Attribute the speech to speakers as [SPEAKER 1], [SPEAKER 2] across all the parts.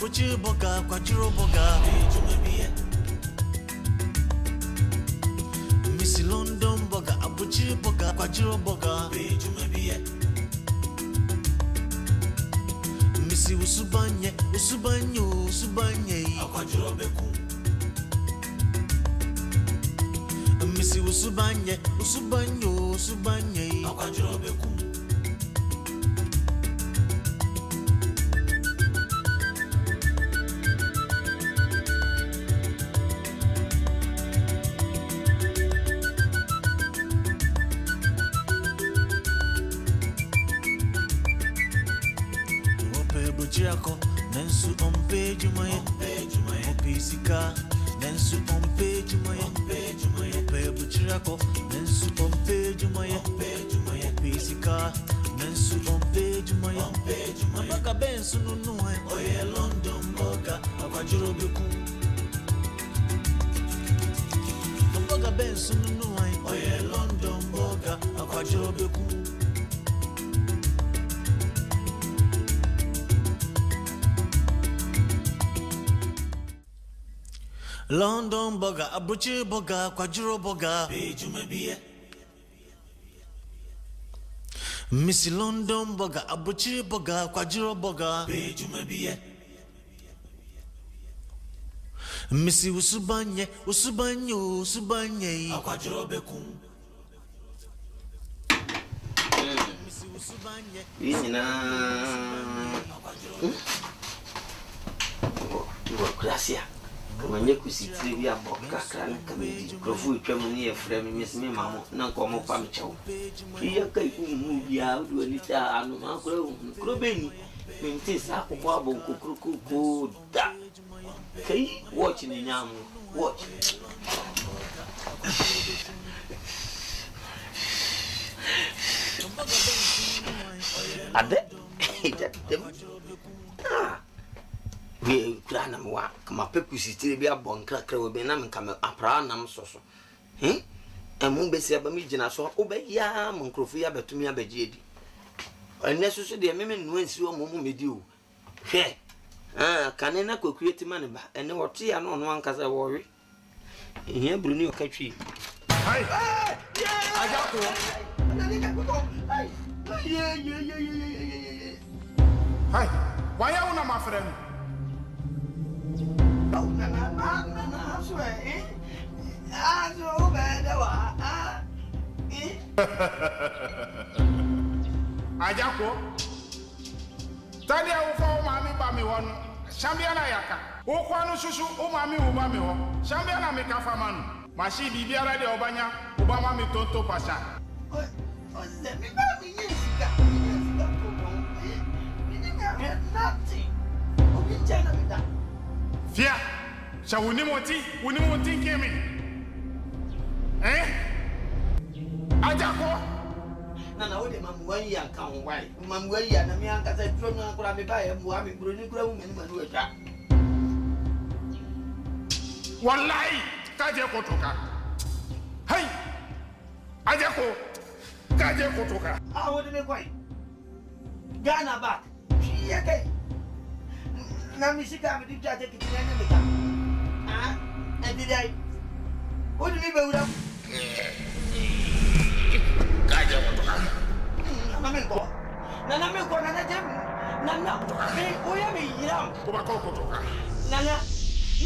[SPEAKER 1] abuchi boga, kwajiro boga. Missy London boga, abuchi boga, kwajiro boga. Missy usubanye, akwajiro beku. Missy usubanye, akwajiro beku. Buchiako, Nensu on page my Opisika, Nensu on page my Buchiako, Nensu on page my Opisika, Nensu on page my Baka Bensu no Oye London Boga, Akwajiro Beku. Baka Bensu no Oye London Boga, Akwajiro Beku. London boga, abuchi boga, kwajiro boga. Missy London boga, abuchi boga, kwajiro boga. Missy usubanye, akwajiro beku. Missy usubanye,
[SPEAKER 2] Gracias. Mwenye kusitiri ya boka kana kamedi krofu itwemu ni efrem mesime mamo na nkomo pam chewo iya kai mu bia do ni ta anu ma kro beni minti sa ko abo kokruku da kai watch ni nyamu watch ade dem we krana mwa kama peku sitire bia bonkra kra we na me kama apra nam soso emu besi aba mi gina so obeya monkrofo ya betumi abagiedi enne soso de meme nu ansi o momu medi o hwe kane na kokueti mane ba enne wote ya no no ankasa wo we ehia bruni okatwi hai Agya Koo
[SPEAKER 3] hai waya una mafrem Agya Koo tadi a wo fa mami ba mi won shambia na yaka wo kwa no susu o mami wo ba mi ho shambia na me ka fa manu mashi bibiara de obanya wo ba mami tonto pasha
[SPEAKER 2] o se mi ba mi yesika ko mi ni na nothing o bi jana mi da
[SPEAKER 3] Fia, sha wuni moti kemi. Agya Koo.
[SPEAKER 2] Na wo de mamu wan ya kan wai. Mamu wan ya na mi an kasa tro no akura me ba ya mu ami bro ni kura mu mani manu atwa.
[SPEAKER 3] Wallahi, ka je ko toka. Hey! Agya Koo. Ka je ko toka.
[SPEAKER 2] Wo de me kwai. Ghana back. Fia kai. Na misika mi dipja take kitanya meka dai o di mi be wura
[SPEAKER 3] Kaja mo to
[SPEAKER 2] na me ko na jem na me o ya me yiram
[SPEAKER 3] ko ba ko to ka
[SPEAKER 2] na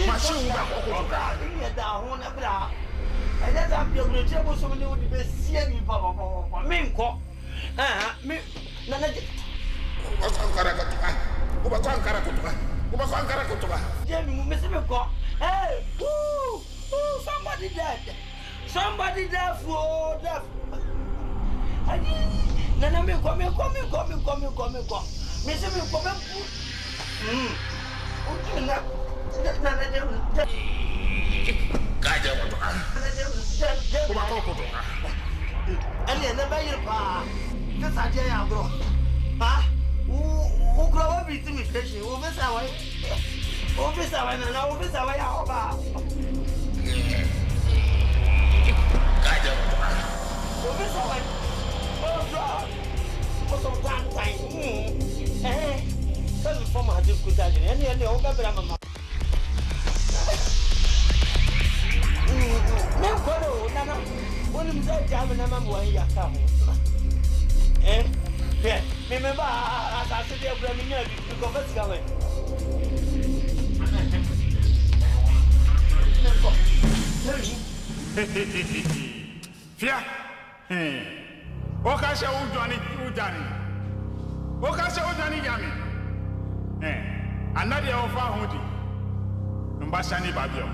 [SPEAKER 3] mashi wo ba ko to ka
[SPEAKER 2] ni da ho na bra e da za bi ogro che bo so ni o di be sie ni pa me ko me na
[SPEAKER 3] Ankara ko to ka ko ba ko Ankara ko to ka Uba kwa Ankara kutoka.
[SPEAKER 2] Jemi mumesema kwa. Hey, somebody dead. Somebody deaf. Adi, nana me kwa. Mesema kwa me. Ukina. Na.
[SPEAKER 3] Kaja kutoka. Uba kwa kutoka.
[SPEAKER 2] Ali na bayir pa. Sasa je ya bro. Ha? Ukro wa biti mi station. Ofisa wa na ofisa wa ya oba.
[SPEAKER 3] Kaja kutoka.
[SPEAKER 2] Ofisa wa. Oh bro. Oso tan tan. Sasa forma hadi kuta je ene o ba bra mama me ko na woni mza jam na mama wan ya ka ho me ba asase de bra mi nya bi ko fa sika we
[SPEAKER 3] Fia. O ka se o jani. O ka se o jani jami. Anade o fa ho di. Mba shani babio.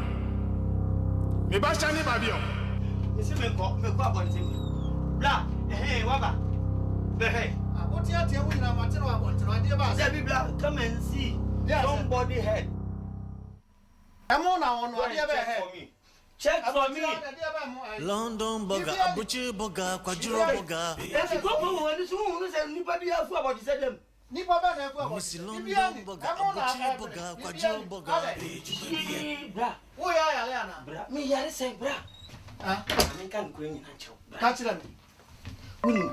[SPEAKER 3] Me ba shani babio.
[SPEAKER 2] Isi me ko abonte. Bla, waba.
[SPEAKER 4] What you tell me now, Martin, I want to idea about
[SPEAKER 2] Bla, come and see. Somebody head.
[SPEAKER 4] I'm on now on idea
[SPEAKER 2] for me. Check for me.
[SPEAKER 1] London boga abuchi boga kwajuro boga
[SPEAKER 2] Esi go woni so wonu se nipa bi afu about say them.
[SPEAKER 4] Nipa ba na afu about.
[SPEAKER 1] Misi London boga abuchi boga kwajuro boga
[SPEAKER 2] Bra.
[SPEAKER 4] Wo ya le ana.
[SPEAKER 2] Bra. Me yare say bra. Me kan ko nyina chew.
[SPEAKER 4] Ka chira me.
[SPEAKER 2] Unu.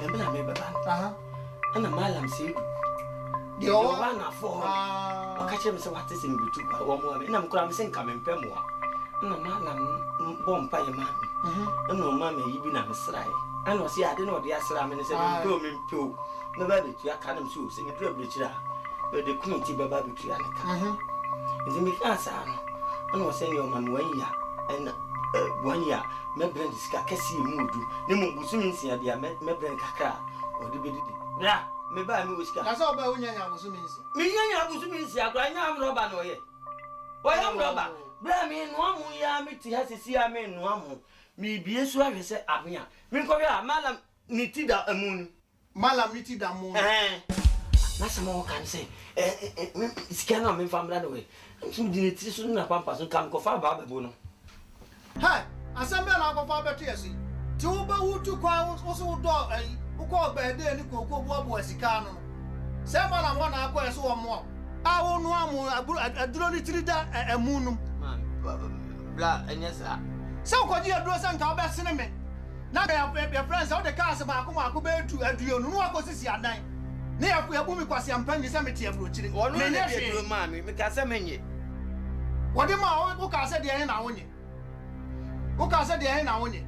[SPEAKER 2] Embe na me baba. Ana malam se.
[SPEAKER 4] De o
[SPEAKER 2] wa na fo. Aka che me se wate se me bitu ba wo mo na me kura me se nka me mpem wa. Na malam bompa ye ma. Na o ma me yi bi na me srai. Ana o se ade na o de asra me ne se me do me mpo. Me ba betu aka na me so se me dura brechira. We de community baba betu ya ne ka. Nti me ka sa no. Ana o se ni o ma me wan ya. Na 1 year me brand sika kesi mudu. Ne mo busu mi nsia dia me brand kakra. O de bedidi. Bra, me ba mi wosika.
[SPEAKER 4] Na so ba wonya nya busu mi nsia.
[SPEAKER 2] Me nya busu mi nsia kra nya am roba no ye. O ya am roba. Bra mi no amu ya mi ti hasisi ya mi no amu. Mi bie su ahwese abia. Mi ko ya malam ni ti da amun.
[SPEAKER 4] Malam ni ti da amun.
[SPEAKER 2] Na samo kan say sika na me famra no we. Nti di ti so na pampa so kan ko fa ba bebo no.
[SPEAKER 4] Hi, asambe na akọfa betu yesi. Ti wo ba wutu kwa wo so do ukọ gba ede ni kokọ bo asika no. Se ma na mo na akọ yeso wo mo. A wo nu amu aduro ni tirida emunum.
[SPEAKER 2] Bla enyesa.
[SPEAKER 4] Se ko ji aduro se nka obe sene me. Na ga ya friends o de ka se ma akọ be etu aduo nu akosisi adan. Ne ya bu mi kwase ampanyi se meti aburo chire.
[SPEAKER 2] Onu ne de duro ma mi ka se menye.
[SPEAKER 4] Wodi ma o ka se de hen na wonye. O ka se de hen na wonye.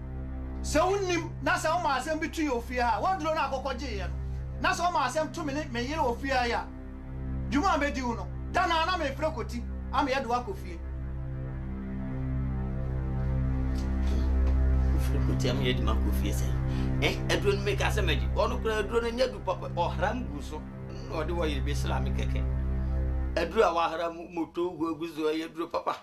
[SPEAKER 4] Se unnim na se o ma asem bitu ye ofia ha. Won duro na akọkọ je ye no. Na se o ma asem tu me yere ofia ya. Juma be di uno. Dana na me frokoti. Am ye do akofie.
[SPEAKER 2] Frokoti am ye di makofie se. Eduro no me ka se meji. Onu kura eduro no nya du papa o haram gu so. No de wo ye be islamic keke. Eduro a wa haram moto gu zo ye eduro papa.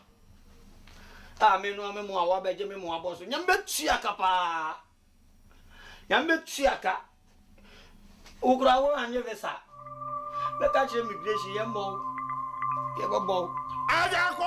[SPEAKER 2] Me no me mo awa beje me mo aboso. Nyam betua ka pa. Nyam betua ka. Ukura wo anye visa. Be ka che immigration ye mo. Ye bobo.
[SPEAKER 3] Agya Koo.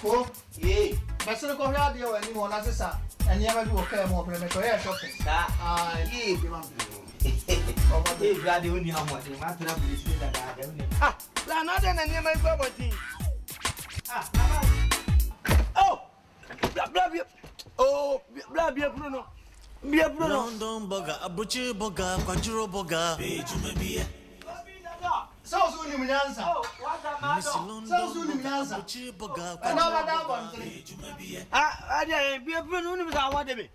[SPEAKER 4] Ko ye basere ko hwa de wani mo na sesa enia ba bi wo kai mo pre me ko ye shopping ye bi man
[SPEAKER 2] Omo de bra de oni amode ma tra police da da oni la na de na nia ma ifa boti bla bia Bruno
[SPEAKER 1] London boga abuchi boga kwajuro boga
[SPEAKER 4] so ni mnyanza
[SPEAKER 1] Misi London boga abuchi boga kwajuro boga
[SPEAKER 2] adia bia Bruno ni bisa awade be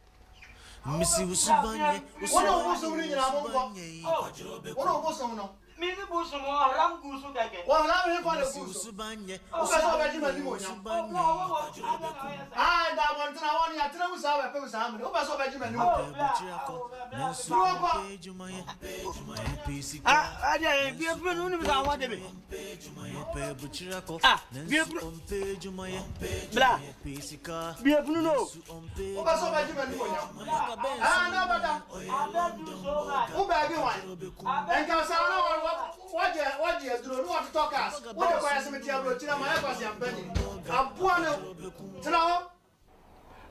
[SPEAKER 1] Misi usubanye
[SPEAKER 4] wono oboso ni nyina mo wo wono oboso no
[SPEAKER 2] Mini busu mo ram gusu keke.
[SPEAKER 4] Wa la me fa le
[SPEAKER 1] Missy
[SPEAKER 4] guso.
[SPEAKER 1] Usubanye,
[SPEAKER 4] O ka so ba ji mani mo nya.
[SPEAKER 1] Usubanye,
[SPEAKER 4] Ah, da bon tana woni ya tana musa ba pe musa amre. O ba so ba ji mani mo.
[SPEAKER 1] Buchiako, Nansu Ompe Jumaye, Jumaye Pisika,
[SPEAKER 2] Adia, be a friend who I want to be.
[SPEAKER 1] Jumaye Buchiako,
[SPEAKER 2] be a
[SPEAKER 1] Nansu Ompe Jumaye,
[SPEAKER 2] Blah,
[SPEAKER 1] Pisika,
[SPEAKER 2] be a Bruno.
[SPEAKER 4] O ba so ba ji mani mo nya. Ah, na ba da. O ba bi wan. En ka sa na wa je duro no wa to cast. Wo de kwa yasemi ti abro tira ma ya kwa si ampani. Aboa no. Tira ho.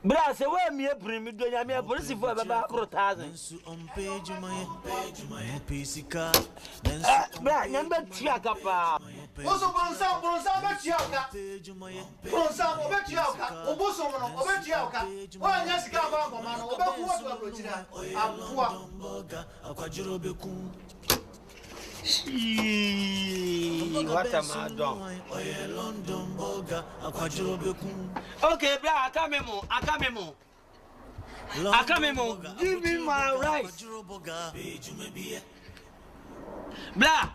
[SPEAKER 2] Bra, say where me a bring me do ya me a police for about 4,000.
[SPEAKER 1] Nansu Ompe Jumaye, Jumaye Pisika,
[SPEAKER 2] Bra, number 3 akapa.
[SPEAKER 4] Oso bronsa be tia oka.
[SPEAKER 1] Jumaye,
[SPEAKER 4] Bronsa o be tia oka. O boso mo no o be tia oka. Wa nya sika ba ko ma no o be ku wo to abro tira. Aboa.
[SPEAKER 1] Boga, Aquajuro Bekum.
[SPEAKER 2] What am I doing?
[SPEAKER 1] London Boga, Aquajuro Bekum.
[SPEAKER 2] Okay, bra, Akamemo. Give me my rice. Bra.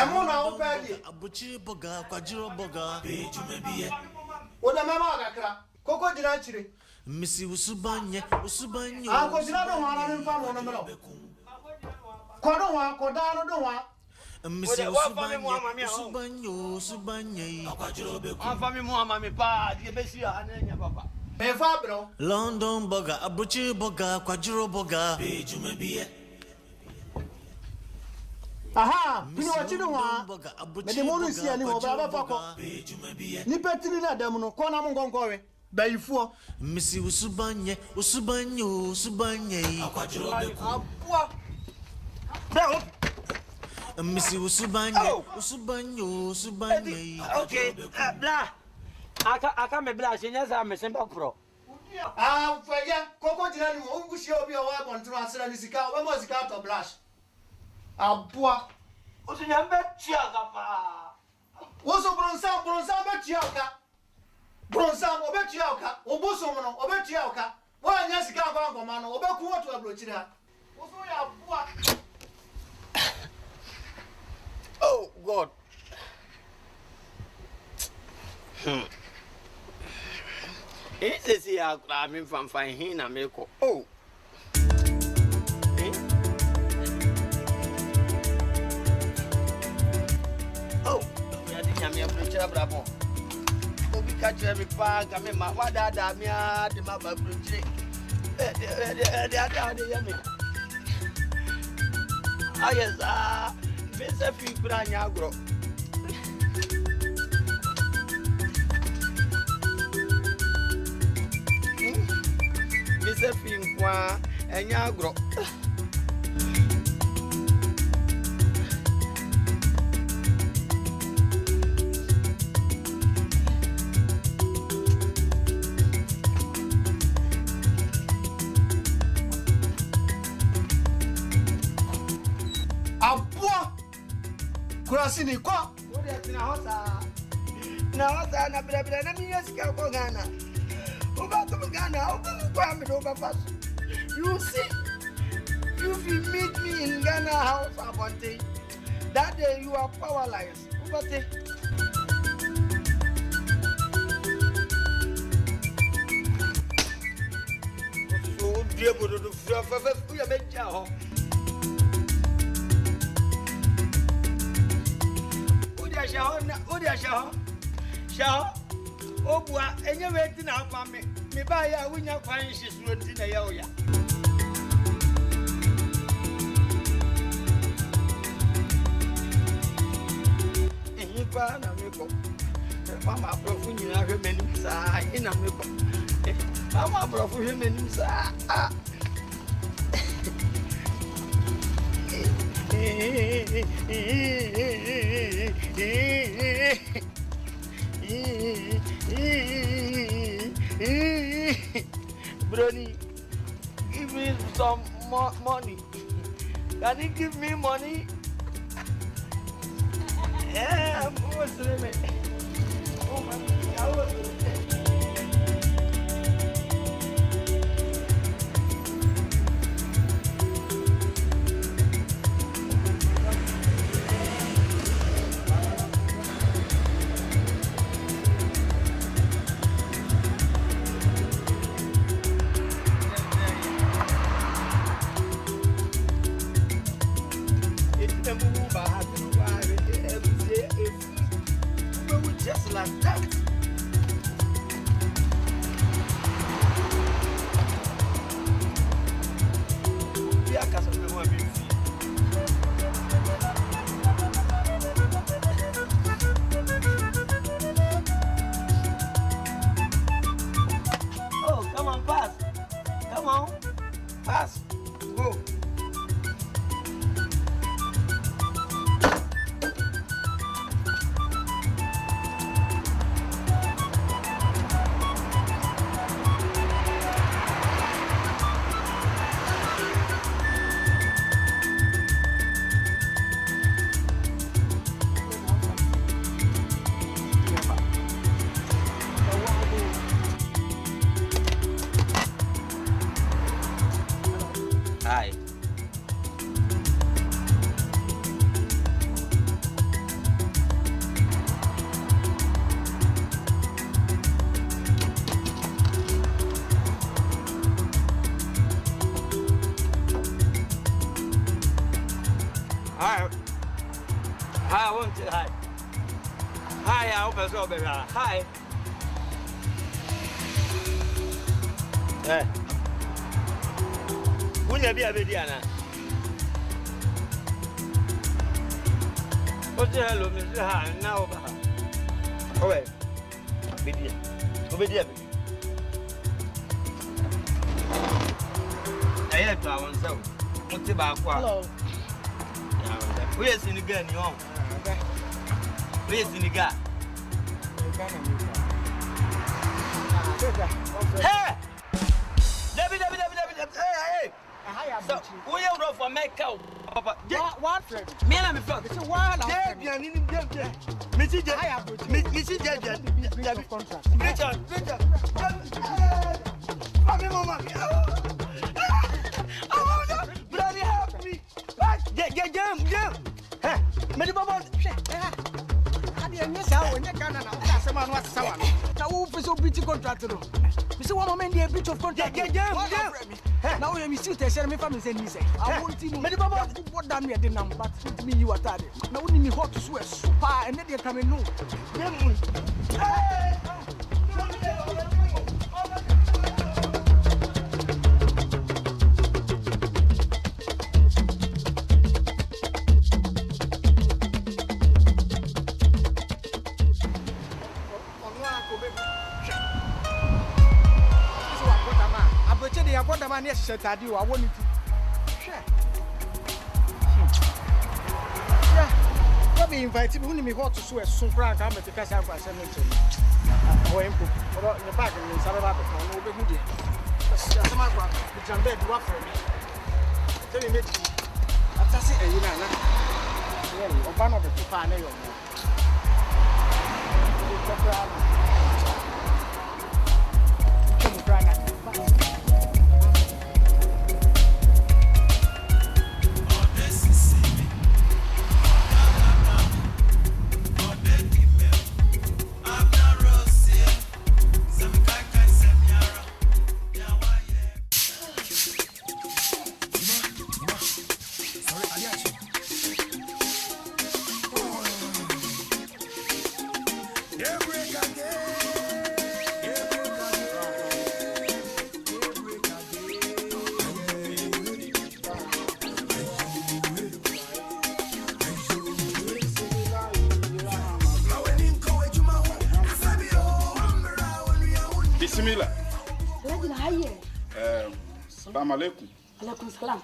[SPEAKER 4] Emo na o pe di.
[SPEAKER 1] Abuchi Boga, Aquajuro Boga.
[SPEAKER 4] O da mama akakra. Koko jira chire.
[SPEAKER 1] Missy Usubanye, Usubanye.
[SPEAKER 4] Ah, ko jira do wa na mfa mo no mero. Ko do wa, ko da no do wa.
[SPEAKER 1] Missy Usubanye, Usubanye.
[SPEAKER 2] Family Muhammad pa, di besi anenya papa.
[SPEAKER 4] E fa bro.
[SPEAKER 1] London Boga, Abuchi Boga, Aquajuro Boga.
[SPEAKER 4] Aha, pino wa chido wa. Me de mo rusi ani wo baba fa ko. Ni petri na dem no ko na mo ngonkowe. Bayifuo.
[SPEAKER 1] Missy Usubanye, Usubanye.
[SPEAKER 4] Aboa.
[SPEAKER 2] Bra.
[SPEAKER 1] Missy Usubanye, Usubanye.
[SPEAKER 2] Okay, bra. Aka me bla shenya za me semba pro.
[SPEAKER 4] Ah, faya, koko jira ni mo ngushi obi o wa kontro asira ni sika, we mo sika to blush. Aboa.
[SPEAKER 2] Osunyambe chia kapa.
[SPEAKER 4] Woso bronsa be tia oka. Bronsa o be tia oka. Oboso mo no o be tia oka. Wa nya sika kwa ngoma no o be ku woto abrochira. Woso ya aboa.
[SPEAKER 2] Oh God. It's a I mean from fine hina meko. Oh. Oh, ya di nyame abrochira brabo. Obi ka kire me pa ka me ma wada da me a de ma ba abrochire. De ya me. Ayesa, vese fi kura nya agro. Vese fi nkwa enya agro.
[SPEAKER 4] Aboa. Kurasi ni kwa.
[SPEAKER 2] Ode tina hosa. Na hosa na bra na mi yesika ko Ghana. Oba to Ghana, oba kwa me do pass. You see, if you meet me in Ghana house abonte, that day you are powerless. Obate. So diebo do fa ya beja ho. Odia shaho obua enye weti na afa me ba ya wunya kwan hyesuo nti na ya oya enyi pa na meko mama profu nyina hwe menim saa ina meko mama profu hwe menim saa Brony, give me some money. Can you give me money? Yeah, I'm going to oh my God. Hi. Hi, I want to hi. Hi, I hope I saw better. Hi. Hey. Wouldn't you be a Bediana? What's the hell, Mr. Hi, now? Oh, wait. Obedience. I had to one so. What's about
[SPEAKER 5] Hello.
[SPEAKER 2] Where's in the gun, you want? Where's in the gun? Hey! David, hey! So, we are off for make out.
[SPEAKER 5] What friend?
[SPEAKER 2] Me and I'm from.
[SPEAKER 5] It's a wild
[SPEAKER 2] Missy, contract. Richard. Mama. Oh, bloody help me. Jam. Hey, me baba.
[SPEAKER 5] Adi enye sa wo nye kana na uta sema no asesa wa no. Na wo fi so breach contract no. Me say one moment dey breach of contract.
[SPEAKER 2] Jam.
[SPEAKER 5] Na wo me suit e share me fa me say ni say. I want to know. Me baba what damn me dey nam but me you atade. Na wo ni me hot so super and dey come no.
[SPEAKER 2] Hey!
[SPEAKER 5] Man, yes, shit, I do. I want it to share. Yeah, let me invite you. Me hot to swear so frank. I'm at the casa for 7 minutes. Oh, I'm the back and Sarah. No, be good. That's my work. The jump bed, what for me? Tell me, mate. That's it, you know. Yeah, one of the two panel.
[SPEAKER 3] Bismillah.
[SPEAKER 6] Alhaji na haye.
[SPEAKER 3] Salam alaikum.
[SPEAKER 6] Alaikum salam.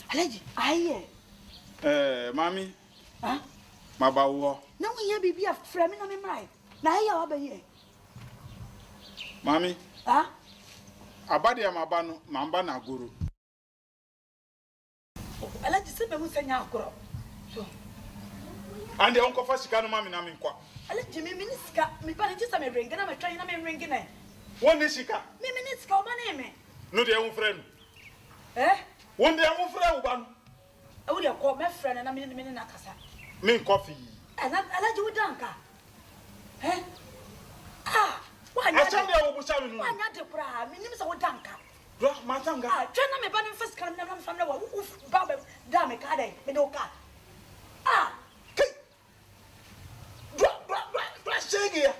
[SPEAKER 6] Alhaji, haye.
[SPEAKER 3] Mami.
[SPEAKER 6] Ah?
[SPEAKER 3] Mabawo.
[SPEAKER 6] Na wo ya bibi afra me na me mrai. Na haye wa ba ye.
[SPEAKER 3] Mami.
[SPEAKER 6] Ah?
[SPEAKER 3] Abade ya maba no, mamba na goro.
[SPEAKER 6] Alhaji se be mu sanya akoro. So.
[SPEAKER 3] Ande onko fa sika no mami na me nkwa.
[SPEAKER 6] Alhaji me sika, me ba nti sa me ringi na me twan na me ringi na.
[SPEAKER 3] Won ni sika.
[SPEAKER 6] Me sika o ma na me.
[SPEAKER 3] No de ehun frɛ no. Won de ehun frɛ wo ba no.
[SPEAKER 6] E wo de ko me frɛ na me na kasa.
[SPEAKER 3] Me coffee.
[SPEAKER 6] Alhaji wo danka. Ah, wa nya.
[SPEAKER 3] Acha de wo busa me no.
[SPEAKER 6] Wa nya de kura, me nim sa wo danka.
[SPEAKER 3] Bro, matanga.
[SPEAKER 6] Ah, twan na me ba no first kan na family wa wo ba ba da me ka dai, me do ka. Ah.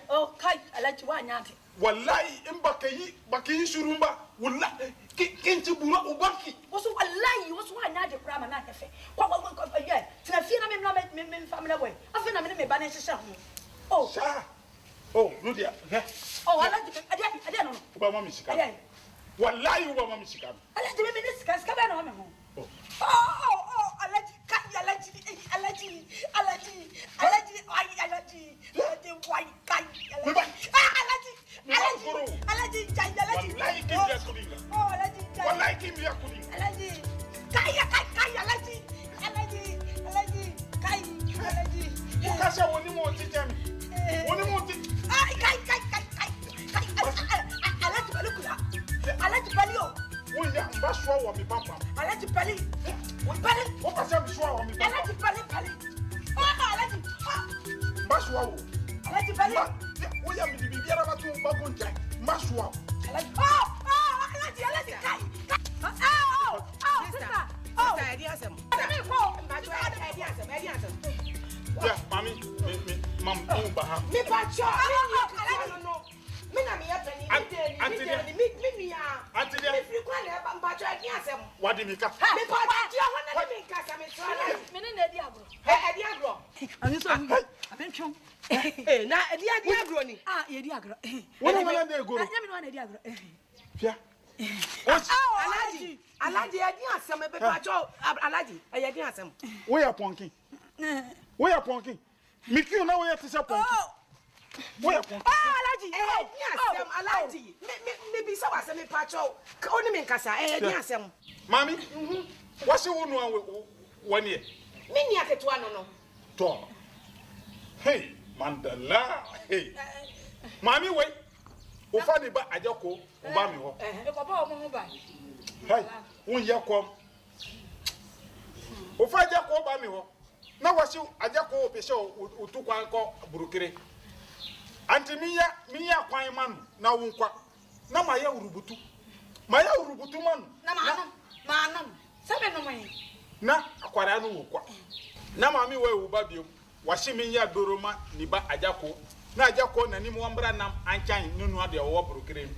[SPEAKER 6] Oh, kai, Alhaji wa nya de.
[SPEAKER 3] Wallahi in baka yi shurumba wallahi kinci bura ubanki
[SPEAKER 6] Wasu wallahi wasu wa nya de kura ma na kefe. Kwa ye, tina fie na me family boy. Afi na me ba na hyehyɛ ho. Oh.
[SPEAKER 3] Sha. Oh, no dia.
[SPEAKER 6] Oh, Alhaji, ade no.
[SPEAKER 3] Uba mami sika.
[SPEAKER 6] Ade.
[SPEAKER 3] Wallahi uba mami sika.
[SPEAKER 6] Alhaji me sika ba na ho. Oh, Alhaji, kai Alhaji. Why kai Alhaji, jai Alhaji.
[SPEAKER 3] Wallahi kimya kuninga.
[SPEAKER 6] Oh, Alhaji, jai.
[SPEAKER 3] Wallahi kimya kuninga.
[SPEAKER 6] Alhaji, kai Alhaji. Kai Alhaji.
[SPEAKER 3] Ukasha woni mo tijami. Woni mo ti.
[SPEAKER 6] Ai kai. Alhaji balikula. Alhaji balio.
[SPEAKER 3] Wonya mbashwa wa mi papa.
[SPEAKER 6] Alhaji bali.
[SPEAKER 3] Ukasha mbashwa wa mi papa.
[SPEAKER 6] Alhaji bali. Alhaji.
[SPEAKER 3] Mbashwa wo.
[SPEAKER 6] Alhaji bali.
[SPEAKER 3] Wonya mi di biara ba tu bagonja. Mbashwa.
[SPEAKER 6] Alhaji. Alhaji kai. Sister.
[SPEAKER 3] Yeah, mommy, mom, oh, bah.
[SPEAKER 2] Me pacho, no. Me na me yapeni,
[SPEAKER 3] What did you
[SPEAKER 2] me pacho, me kasa me try.
[SPEAKER 6] Me ne na di agro.
[SPEAKER 2] Edi agro.
[SPEAKER 6] Ani so mi. Abentwom.
[SPEAKER 2] Na edi agro ni.
[SPEAKER 6] Ah, ye di agro.
[SPEAKER 3] What am I going to go?
[SPEAKER 6] Anya me no na di agro.
[SPEAKER 3] Yeah.
[SPEAKER 2] Alaji edi asem me pacho, Alaji, edi asem.
[SPEAKER 3] We are punking. We are punking. Mickey, now we have to say punking. We are punking.
[SPEAKER 2] Alaji, edi asem, Alaji. Me be so asem me pacho. Oni me kasa, edi asem.
[SPEAKER 3] Mommy, what's your 1 year?
[SPEAKER 2] Me ni aketua no.
[SPEAKER 3] Tom. Hey, Mandela. Hey. Mommy, wait. Ufani ba Agya Koo uba mi ho.
[SPEAKER 6] E ko ba o mo ba.
[SPEAKER 3] Hey, won ye kom. Ufa Agya Koo uba mi ho. Na wasi Agya Koo pe se otu kwan ko burukire. Anti miya kwan man na wonkwa. Na ma ya urubutu. Ma ya urubutu man.
[SPEAKER 6] Na ma no. Sabe no mai.
[SPEAKER 3] Na akwara no wokwa. Na ma mi we uba biom. Wasi miya doroma ni ba Agya Koo. Na Agya Koo na ni mo mbra nam anchan nunu ade wo burukire.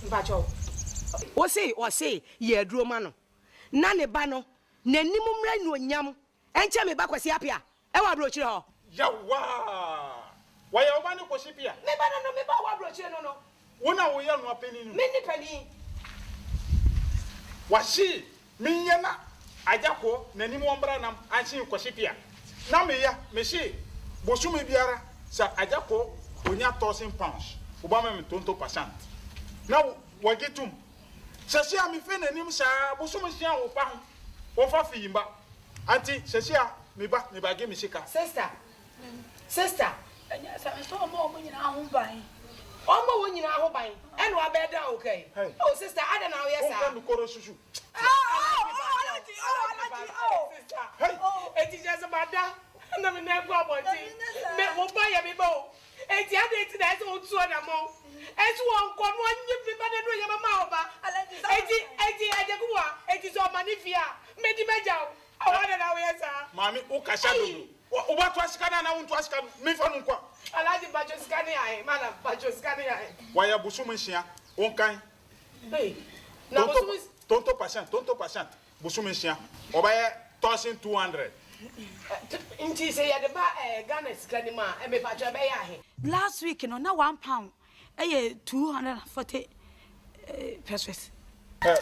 [SPEAKER 2] Mpacho. O say ye aduroma no. Na ne ba no, nanim mra nu onyam. Enche me ba kwasi apia. E wa brochire ho.
[SPEAKER 3] Yawa. Wa ya oba ni kwasi pia.
[SPEAKER 2] Me ba no me ba wa brochire no.
[SPEAKER 3] Wona wo ya no apeni nu.
[SPEAKER 2] Me ni pani.
[SPEAKER 3] Washi minya na Agya Koo nanim mo mbra nam anchan kwasi pia. Na me ya me shi bosu me biara sa Agya Koo onya £1,000. Oba me 20%. Na wagetum. Sesi a mi fe nanim sa bosu me sia wo pa ho. Wo fa fi yimba. Anti sesi a me ba ge me sika.
[SPEAKER 2] Sister.
[SPEAKER 6] Anya sa so mo nyina ho ban.
[SPEAKER 2] Omo wo nyina ho ban. E no abeda okay. Oh sister, ada na wo yesa.
[SPEAKER 3] Wo kan ko susu.
[SPEAKER 2] Alaji. Sister.
[SPEAKER 3] Hey.
[SPEAKER 2] Eti just bada. Na me na go aboti. Me wo ba ye me bo. Eti ada eti na eti otu na mo. Eti won ko no anyi bi ba de no ye mama oba. Eti Agya Koo wa. Eti so manifia. Me di meja o. Awada na wo yesa.
[SPEAKER 3] Mami o kasha do. O ba to asikana na won to asikana. Me fa no kwa.
[SPEAKER 2] Alaji bajo skani ai. Mana bajo skani ai.
[SPEAKER 3] Wa ya busu me hia. On kan.
[SPEAKER 2] Hey. Na busu
[SPEAKER 3] tonto patient. Busu me hia. Oba ye 1,200.
[SPEAKER 2] Inti say ya de ba Ghana skani ma e me bajo be ya he.
[SPEAKER 6] Last week no na £1 eh 240 pesos.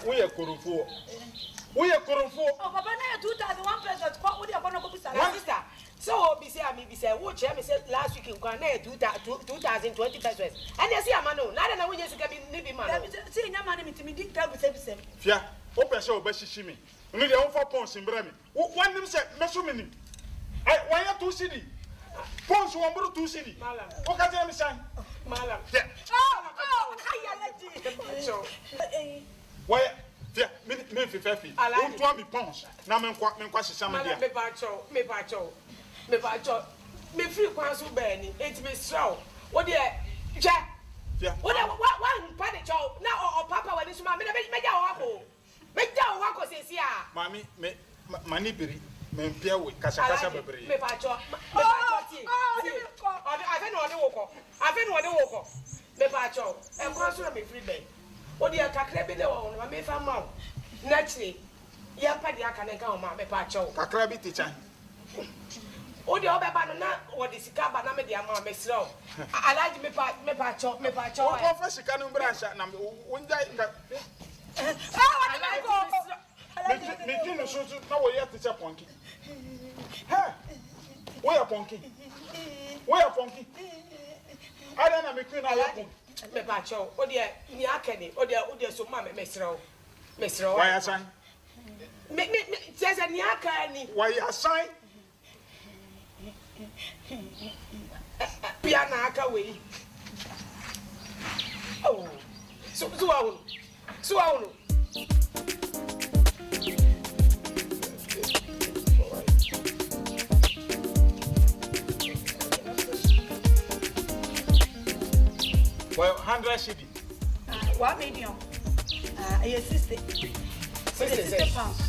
[SPEAKER 3] We are korofo.
[SPEAKER 6] Oh papa na 2,001 pesos kwa odi akono ko bisa.
[SPEAKER 2] Sister. So be say me be say wo che me say last week in Ghana 2020 pesos. And you see amano na na wo yesika bi ni bi ma no.
[SPEAKER 6] See nya ma na mitimi di table sebisem.
[SPEAKER 3] Fia, o pese o ba shishi mi. Ni de won fa pons mbra mi. Wan nim se meso mi nim. Ai wan ya 2 cedi. Pons won bro 2 cedi.
[SPEAKER 2] Malam.
[SPEAKER 3] O ka tell me san.
[SPEAKER 2] Malam.
[SPEAKER 3] Yeah. Why? Fia, me fi fefi. O to mi pons. Na me nkwa shisa me dia.
[SPEAKER 2] Me bacho. Me free kwan so ba ni. Enti me straw. Wo de ja.
[SPEAKER 3] Fia.
[SPEAKER 2] Wo de wa pa de chow. Na o papa wa ni suma me ja o wako. Me ja o wako sesi a.
[SPEAKER 3] Mami, mani biri. Me mpia we kasa bebre.
[SPEAKER 2] Me bacho ti. Afe no de woko. Me bacho. E kwan so na me free ben. O de kakra bi de wo no me fa ma. Na chi. Ya pa de aka ne ka o ma me bacho.
[SPEAKER 3] Kakra bi tichan.
[SPEAKER 2] O de obeba no na o de sika ba na me de ama me sro. Alaji me bacho.
[SPEAKER 3] O fa sika no mbra sha na wonja ka. Me kinu so na wo ye teacher ponki. Ha. Wo ya ponki. Ada na me kinu na ya ponki.
[SPEAKER 2] Me bacho. O de ni akene. O de so ma me sro.
[SPEAKER 3] Why assign?
[SPEAKER 2] Me just ni akani.
[SPEAKER 3] Why assign?
[SPEAKER 2] Pia na aka we. Oh. So awunu.
[SPEAKER 3] Well, 100 cedi.
[SPEAKER 6] 1 million. 60 pounds.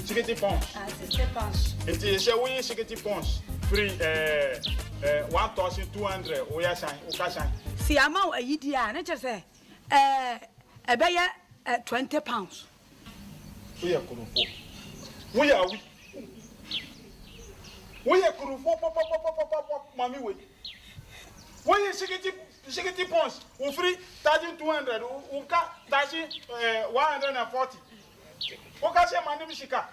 [SPEAKER 3] Shikiti punch.
[SPEAKER 6] Shikiti punch.
[SPEAKER 3] It is a way shikiti punch. Free 1,200. Oya shine. Oka shine.
[SPEAKER 6] See, I'm out a year. And I just say, a bear 20 pounds.
[SPEAKER 3] We are Kurupo. We are Kurupo, Mammy. We are shikiti punch. We free 1,200. Uka dashi 140. Oka share my name Shika.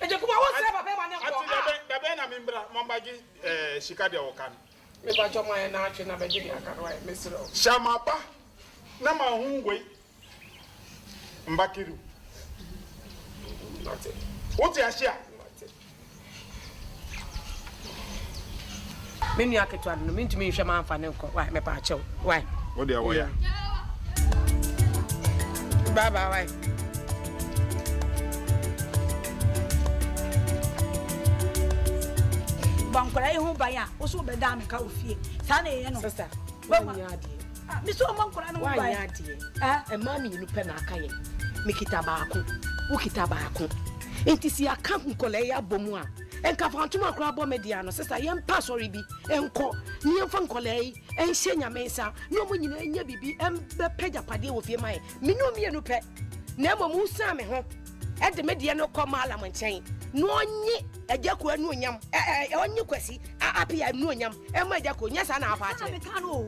[SPEAKER 7] And you come out, Papa,
[SPEAKER 3] The Ben Membra, Mambagi, Shika de Okan.
[SPEAKER 7] If I join my natural, I'm a junior, I can't write, Mr.
[SPEAKER 3] Shamapa, Nama Hungwe, Mbakiru.
[SPEAKER 7] Nothing.
[SPEAKER 3] What's your share?
[SPEAKER 7] Many are to mean to me, Shaman Fanelko. Why, my pacho? Why?
[SPEAKER 3] What do you wear?
[SPEAKER 7] Bye bye.
[SPEAKER 6] Bankwara ho baya wo so be da me ka ofie sa na ye no
[SPEAKER 7] Sister,
[SPEAKER 6] Mama.
[SPEAKER 7] why yadi?
[SPEAKER 6] me so bankwara no
[SPEAKER 7] Why
[SPEAKER 6] baya
[SPEAKER 7] yadi? E ma mi nu pe na aka ye. Me kita baako, wo kita baako. Enti si aka nkole ya bomu a. Enka fantuma akra abo media no sister ye mpa sorry bi enko ni emfa nkole yi enhye nyamensa no mo nyina enya bibi embe pagya pade wo fie mai me no me nu pe na mo mu sa me ho e de media no koma ala mo nchen no onye Agya Koo anu onyam onye kwasi apia nu onyam e ma Agya Koo nya sa na afa ache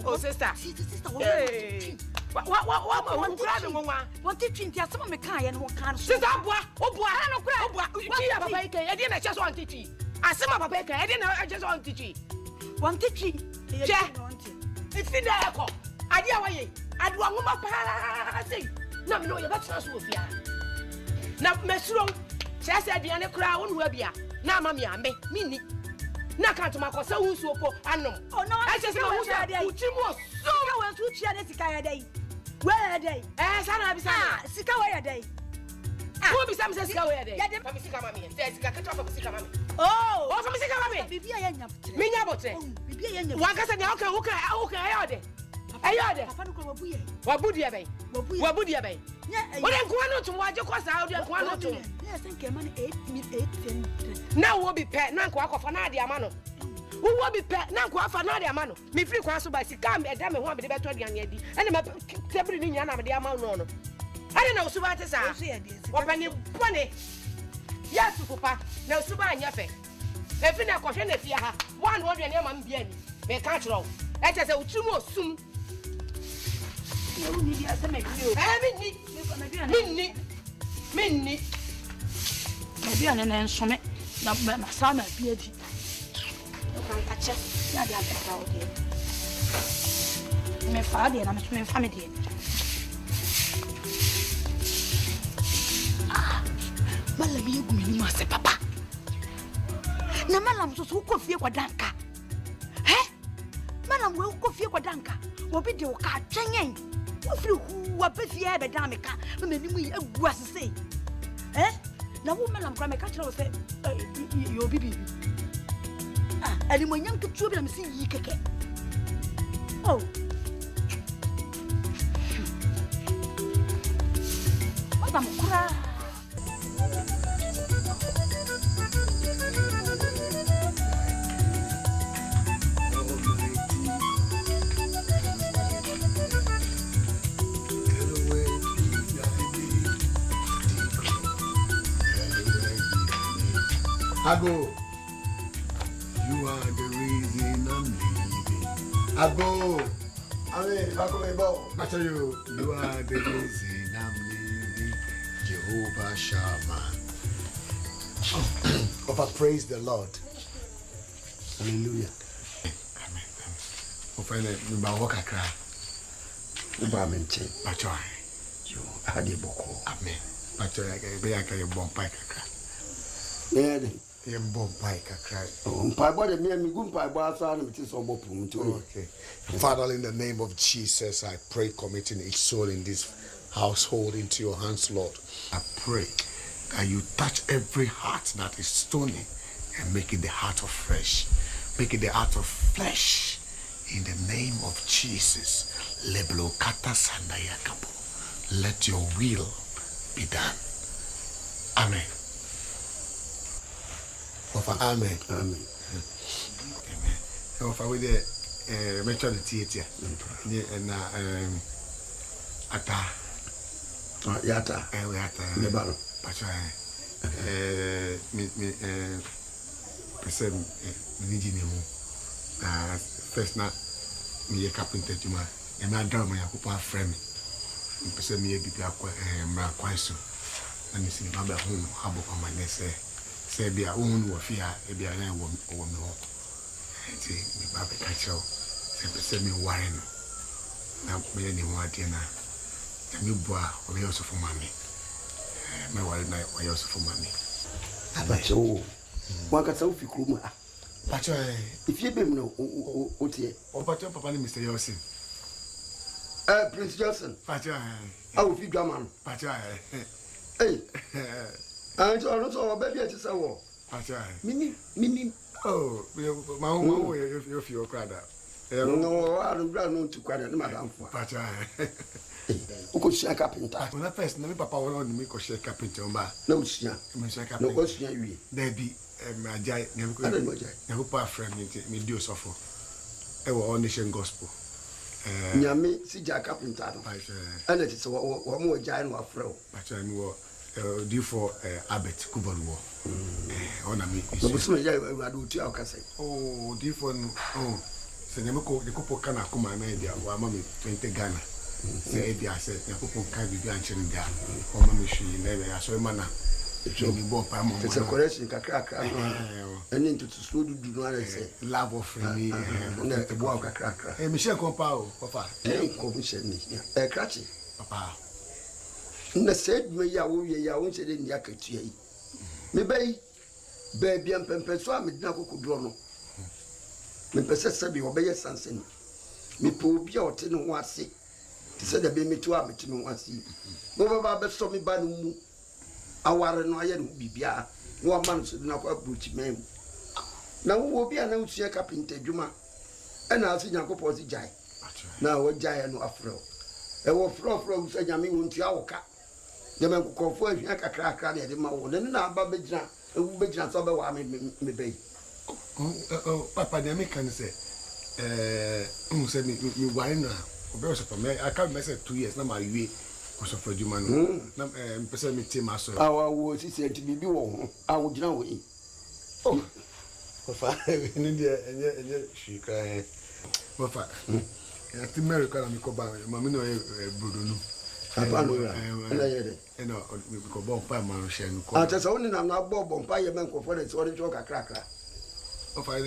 [SPEAKER 7] oh sister wa nkura no nwa
[SPEAKER 6] what did you think some me kan ye no kan so
[SPEAKER 7] sister aboa oboa no kura oboa chi ya papa ike e di na che so antichi asema papa ike e di na che so antichi
[SPEAKER 6] one titri
[SPEAKER 7] je ifi na eko ade a waye ade wa ngoma pa sei na me no ye betra so ofia na mesuro chese aduane kura wonu wa bia na ama me ame mini na kanto makosa hunsu opo anom
[SPEAKER 6] oh no
[SPEAKER 7] I just ma hunsu ade uchimo
[SPEAKER 6] so ka wan su chia de sika ya dai where dai
[SPEAKER 7] sana bisa
[SPEAKER 6] sika where dai
[SPEAKER 7] who bisa me sika where dai fa me sika mami sika keto fa me sika mami
[SPEAKER 6] oh
[SPEAKER 7] fa me sika mami
[SPEAKER 6] bibia ya nya botre
[SPEAKER 7] me nya botre
[SPEAKER 6] bibia ya nya
[SPEAKER 7] wan kasa nya okay ayode
[SPEAKER 6] papa no ko wabuye
[SPEAKER 7] wabudia bai wabudia bai wole nkuwa no tum waje kosa audio nkuwa no tum
[SPEAKER 6] yes nke man 8
[SPEAKER 7] na wo bi pe na nkuwa kofa na ade ama no wo bi pe na nkuwa fa na ade ama no me free kwa so ba sika me eda me ho abede beto ade anya di ene me tebri ni nya na me de ama no no ade na usuba te sa wo pe ni bone yes papa na usuba anya fe e fi na kohwe na fia ha one wo de ne ama mbia ni me ka chiro e che se utumu osum
[SPEAKER 6] you need ya se me video
[SPEAKER 7] minni
[SPEAKER 6] bia na nsome na sa na bia di kan ka che ya dia ka o de me fa de na me fa me de malam ye gumi ni ma se papa na malam so ko fie kwa danka malam we ko fie kwa danka obi de o ka twenyen wo firi hu wa be fie be dan me ka me ni mu egu asese na wo malam kwa me ka kire wo se yo bibi ani mo nyam tutu bi na me si yi keke oh madam kura
[SPEAKER 8] Agya, you are the reason I'm living. Agya, I tell you, you are the reason I'm living. Jehovah Shammah. Papa, praise the Lord. Hallelujah. Amen. Amen. Father, in the name of Jesus, I pray committing each soul in this household into your hands, Lord. I pray that you touch every heart that is stony and make it the heart of flesh. Make it the heart of flesh. In the name of Jesus. Let your will be done. Amen. Ofa amen.
[SPEAKER 2] Amen.
[SPEAKER 8] Amen. Ofa we the mention the theater. Na ata.
[SPEAKER 2] Yata.
[SPEAKER 8] We ata.
[SPEAKER 2] Me balo.
[SPEAKER 8] Pacha me person me ni mu. First na me carpenter juma. E na down my akwa frame. Me person me bibi akwa mra kwanso. Na me si ma ba hu abo kwa manese. Say bia unu wo fia e bia na wo me ho. Ti me ba be ka chero. Say person me ware no. Na me ni ho ade na. Me boa o be also for mami. Me ware na o also for mami.
[SPEAKER 2] Abacho. Wakata ufi kruma.
[SPEAKER 8] Pacho
[SPEAKER 2] if you be no o tie.
[SPEAKER 8] O pacho papa ni Mr. Yosin.
[SPEAKER 2] Prince Johnson.
[SPEAKER 8] Pacho
[SPEAKER 2] Ufi Dwaman.
[SPEAKER 8] Pacho
[SPEAKER 2] Hey. And also so baby at say wo.
[SPEAKER 8] Pacho
[SPEAKER 2] Mini.
[SPEAKER 8] Oh, my own you feel crowd.
[SPEAKER 2] No, I don't know to kwada na madam for.
[SPEAKER 8] Pacho
[SPEAKER 2] Uko share carpenter.
[SPEAKER 8] When I first na me papa won me ko share carpenter mba.
[SPEAKER 2] Na usia.
[SPEAKER 8] Me share
[SPEAKER 2] No
[SPEAKER 8] carpenter.
[SPEAKER 2] ko share wi.
[SPEAKER 8] There be Ajay na ko friend me do suffer. E wo all nation gospel.
[SPEAKER 2] Nyame si ja carpenter no.
[SPEAKER 8] Pacho
[SPEAKER 2] Ana ti se wo mo jai no afrɛ wo.
[SPEAKER 8] Pacho me wo do for Albert Kubaluwo. Ona me.
[SPEAKER 2] No busu me ja awurade otu akasa.
[SPEAKER 8] Oh, do for no. Oh. Se nyame ko de ko poka na kuma na dia wa ma me 20 Ghana. Se e dia se ya ko poka bi anche ndia. O ma me hwi na be ya so ma na. E bi bo pa mo.
[SPEAKER 2] It's a correction kakra. Ani ntutu so dudu no ara se.
[SPEAKER 8] Love offering me.
[SPEAKER 2] Na e bo kakra.
[SPEAKER 8] Me share kompa o papa.
[SPEAKER 2] Ko bi share ni. Krachi.
[SPEAKER 8] Papa.
[SPEAKER 2] Na said me ya wo ye ya wo se de ndia katua yi. Me bai ba bia mpempe so a me dina kokodro no. Me pese se bi obeye sansen. Me po obi a ote no ho ase. Ti se da be me to a me ti no ho ase. Mo ba be so me ba no mu. Aware no aye no bibia. No man so na kwa bruchi mem. Na wo obi a na usua carpenter dwuma. E na ase Nyankopɔ si jai. Na wo jai no afro. E wo fro usa nyame wo ntia wo ka. De men kokofo ahia kakra na de ma wo. Ne na aba begyina. Ewu begyina so be wa me bei.
[SPEAKER 8] Papa the American say say me wine na obe so for me I can't mess 2 years na my we ko so for juma no na person me team aso
[SPEAKER 2] wo si se bibi wo ho awo gina wo yi
[SPEAKER 8] oh papa ni dia enye shika papa ya ti America na me ko ba mama no brodo no
[SPEAKER 2] papa no na ye de
[SPEAKER 8] no ko bon pa ma no she no ko
[SPEAKER 2] ata so ni na bon pa ye men ko for de so de kakra.
[SPEAKER 8] Of I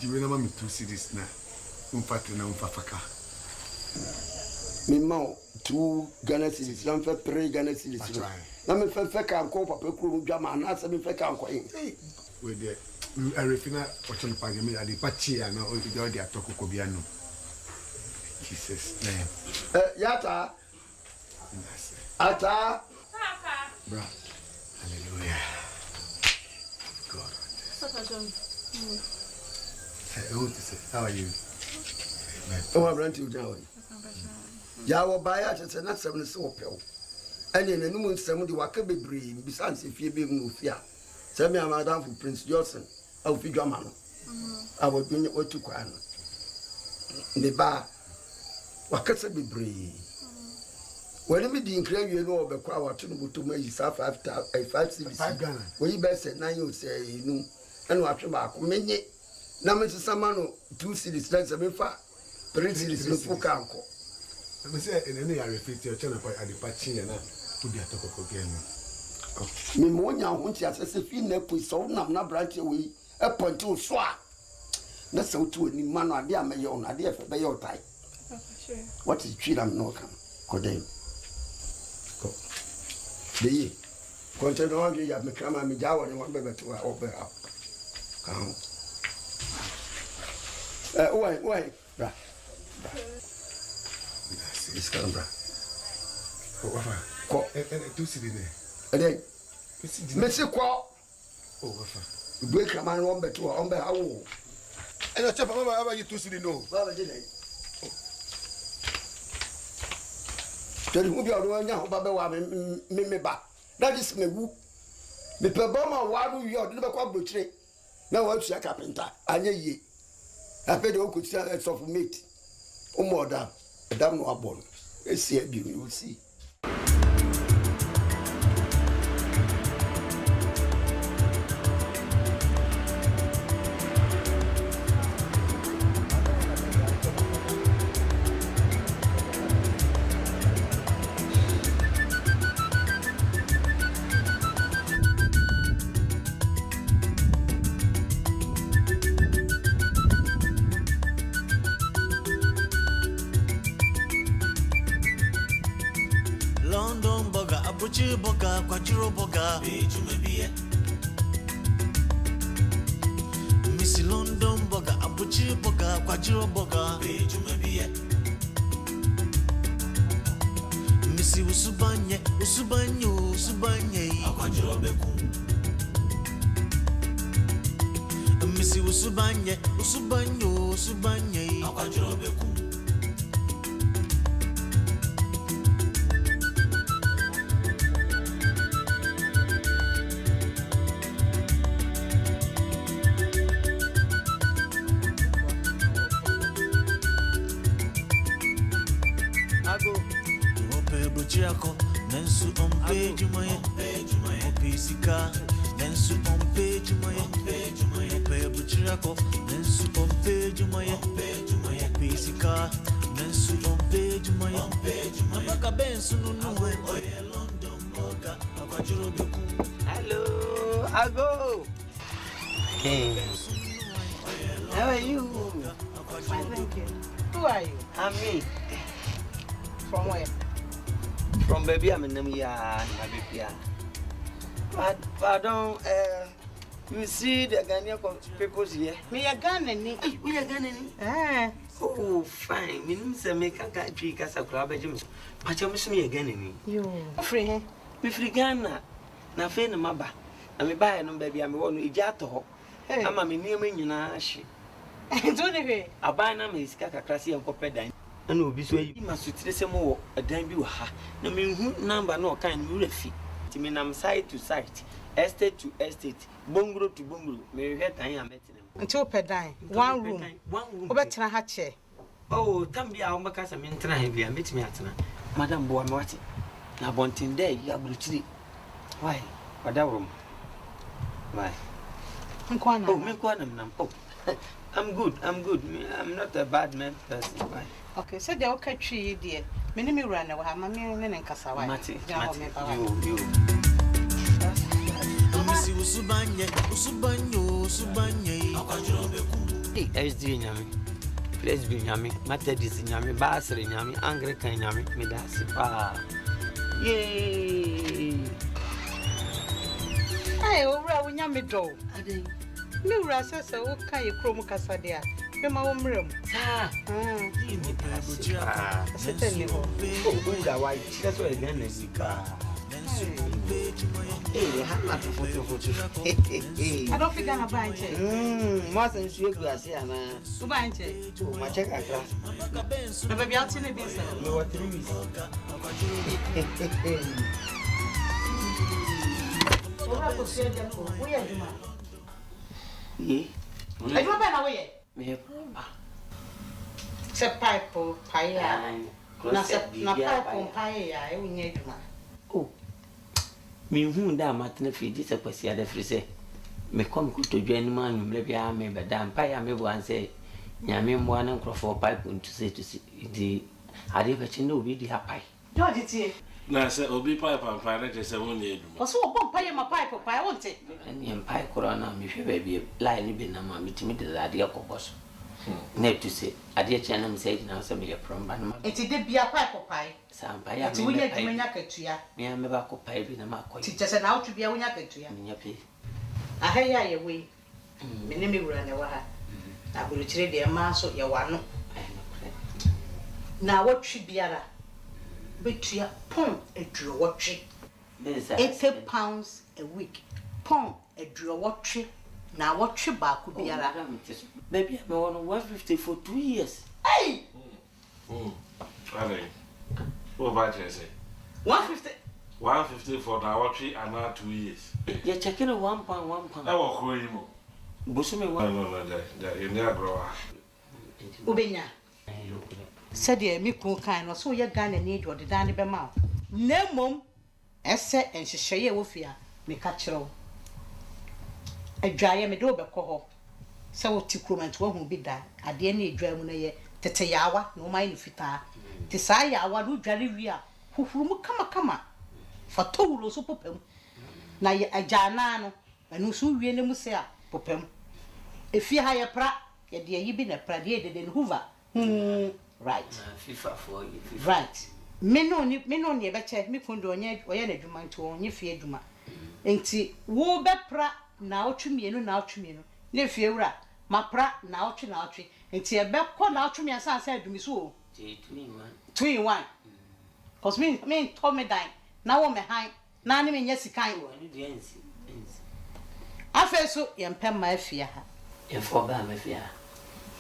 [SPEAKER 8] jiwe na mami 2 cities na umfati na umfafaka.
[SPEAKER 2] Me ma 2 Ghana cities, na mfa 3 Ghana cities. Na me fa kan ko papa kuru dwama na se me fa kan ko yin.
[SPEAKER 8] We dey arefina ochon pa me ade pachi na o dey dey atoko ko bia no. Jesus name.
[SPEAKER 2] Yata. Ata.
[SPEAKER 6] Papa.
[SPEAKER 8] Bra. Hallelujah.
[SPEAKER 6] Papa John.
[SPEAKER 8] How are you?
[SPEAKER 2] Oh, I ran to you down. Ya wo ba ya tete na sem ne se wo pew. Ene na num nsem de waka bebre bisan se fie be mu ofia. Se me amadam for Prince Johnson. Au fi dwama no. Awo dwonye otu kwa no. Ne ba waka se bebre. When me di nkra wie no obekwa awato no botom ayi sa 5 cities.
[SPEAKER 8] 5 Ghana.
[SPEAKER 2] We be say 9 o say inu. Eno atwe ba ko menye. Na me sesama no 2 cities na se me fa 3 cities no fuka anko.
[SPEAKER 8] Me say ene ya refiti o chana pa ade pachi na udi atoko ko bia no.
[SPEAKER 2] Me mo nya ho ntia se fi na ku so nam na branch we e point o so a. Na se otu ani ma no ade a me ye on ade e fe be ye otai.
[SPEAKER 6] Sure.
[SPEAKER 2] What is treat am no come. Kodem. Ko. Dey. Konte no age ya me kama me jawo ne won be beto a obe up. Kan. Why, bra. It's come, bra.
[SPEAKER 8] Oh, wafa.
[SPEAKER 2] Ko.
[SPEAKER 8] Tu si di ne.
[SPEAKER 2] Ede.
[SPEAKER 8] Si di.
[SPEAKER 2] Me se ko.
[SPEAKER 8] Oh, wafa.
[SPEAKER 2] Gbe kama no won beto a on be hawo.
[SPEAKER 8] Eno chapa mama aba you tu si di no.
[SPEAKER 2] Baba je dai. Tori mu bi o nya ho ba be wa me ba. That is me wu.
[SPEAKER 9] Me pe boma waru yo de be kwa brochire. Na wa tua carpenter anya ye. Ape de okutia of mate. Umoda. Dam no abon. Esi abi you will see.
[SPEAKER 1] London boga, abuchi boga, kwajiro boga. Missy London boga, abuchi boga, kwajiro boga. Missy usubanye, usubanye, kwajiro beku. Missy usubanye, kwajiro beku. Buchiako, Nensu on page my Opisika, Nensu on page my Buchiako, Nensu on page my Opisika, Nensu on page my Baka Bensu no London Boga, Akajuro Beku.
[SPEAKER 2] Hello, Ago. Hey. How are you?
[SPEAKER 7] Fine, thank you. Who are you?
[SPEAKER 2] I'm me.
[SPEAKER 7] From where?
[SPEAKER 2] From baby, I'm in the Nabipia. Pardon, you see the Ghanaian people here?
[SPEAKER 7] Me a Ghanaian.
[SPEAKER 2] We are Ghanaian. Oh, fine. Me say make a country casa club. But you miss me again.
[SPEAKER 7] You free?
[SPEAKER 2] Me free Ghana. Na fe na maba. Na me buy no baby, I'm one ijato. I'm a minimum in a she.
[SPEAKER 7] Don't you?
[SPEAKER 2] I buy na me skaka classy and copper. And will be so you must see some more a damn you ha. No mean number no kind of refi. To mean I'm side to side, estate to estate, bungalow to bungalow. May you I am meeting them.
[SPEAKER 7] Until pedine. One room. Better hatche.
[SPEAKER 2] Oh, Tambi, I'll make us a minute and meet me at Madame Boamati. Now, wanting there, you are brutally. Why? What that room? Why? Oh, make one of them. Oh, I'm good. I'm not a bad man person. Why?
[SPEAKER 7] Okay, so the okay tree, dear. Many run away, Mammy and Casawa.
[SPEAKER 2] You.
[SPEAKER 1] Missy Usubanye, Akajuro Beku.
[SPEAKER 2] Hey, SD Yami. Please be Yami. Methodist Yami, Basri Yami, Anglican Yami, Midasi. Yay!
[SPEAKER 7] Hey, over Yami do. No rasa so okay, Chrome Casadia. You're my own room.
[SPEAKER 2] Ah, white. That's what again is. Hey, they have not photo.
[SPEAKER 7] I don't think I'm a bunch.
[SPEAKER 2] More than you glass here, man.
[SPEAKER 7] So bunch.
[SPEAKER 2] My check a class.
[SPEAKER 7] Never be out in a business.
[SPEAKER 2] You what 3 weeks.
[SPEAKER 7] I don't know where. Se pipe pie na pipe pie ya e wonye adwuma.
[SPEAKER 2] Oh. Me hu da matna fi di se kwasi ada fri se. Me kom ko to dwan ma nwumre bia me beda pie ya me bo an se nyame mmoa na nkrofo pipe ntu se to si di ade ba chi na obi di ha pie.
[SPEAKER 7] George tie.
[SPEAKER 10] Na se obi pipe ampa na je se wonye adwuma.
[SPEAKER 7] Oso obon pie ma pipe pie wonte.
[SPEAKER 2] Ani pie corona me hwe ba bi line bi na ma mitimi de ade akobos. Ne to say ade che na me say na so me from ba na.
[SPEAKER 7] Eti de bia pipe pie.
[SPEAKER 2] Sampa ya
[SPEAKER 7] me. Eti wonya dwumanya katua.
[SPEAKER 2] Me me ba ko pie bi na ma ko.
[SPEAKER 7] Ti tese na otu bia wonya katua.
[SPEAKER 2] Me nya pe.
[SPEAKER 7] Ahaya ye we. Me ne me wura ne wa ha. Na buru chire de ma so ye wa no. Na wotwe biara. Betua pon eduro wotwe. 80 pounds a week. Pon eduro wotwe. Na wotwe ba ku biara.
[SPEAKER 2] Baby, I want 150 for 2 years.
[SPEAKER 7] Hey!
[SPEAKER 10] Alright. What about you say?
[SPEAKER 7] 150.
[SPEAKER 10] 150 for now, what we are now 2 years.
[SPEAKER 2] You're checking a 1.1 pound.
[SPEAKER 10] I will call you.
[SPEAKER 2] Busumi
[SPEAKER 10] No, you never grow.
[SPEAKER 6] Ubenya. Said ye me cool kind or so your gun and need or the Danny Bemau. No mum, esse and she share wofia, me catch row. A dry me do be coho. So to crewment won't be that. I dear need dry tete yawa, no mind fita. Tisaya, one who jolly ria, who come. For total so popem. Na ye a janano, and who soon really musea, popem. If you hire pra, ye dear you been a pradiated in Hoover. Right.
[SPEAKER 2] FIFA for you.
[SPEAKER 6] Right. Me no ye beche, me fundo nye, or ye juman to on ye fear juma. Enti, wo be pra, now to me, no now to me, no. Ne fear, ma pra, now to now tree. Enti a be call now to me as I said to me so. 2 in 1. Cause me told me dine. Now me high. Now me yes kind. I feel so yam my fear.
[SPEAKER 2] And for Bama fear.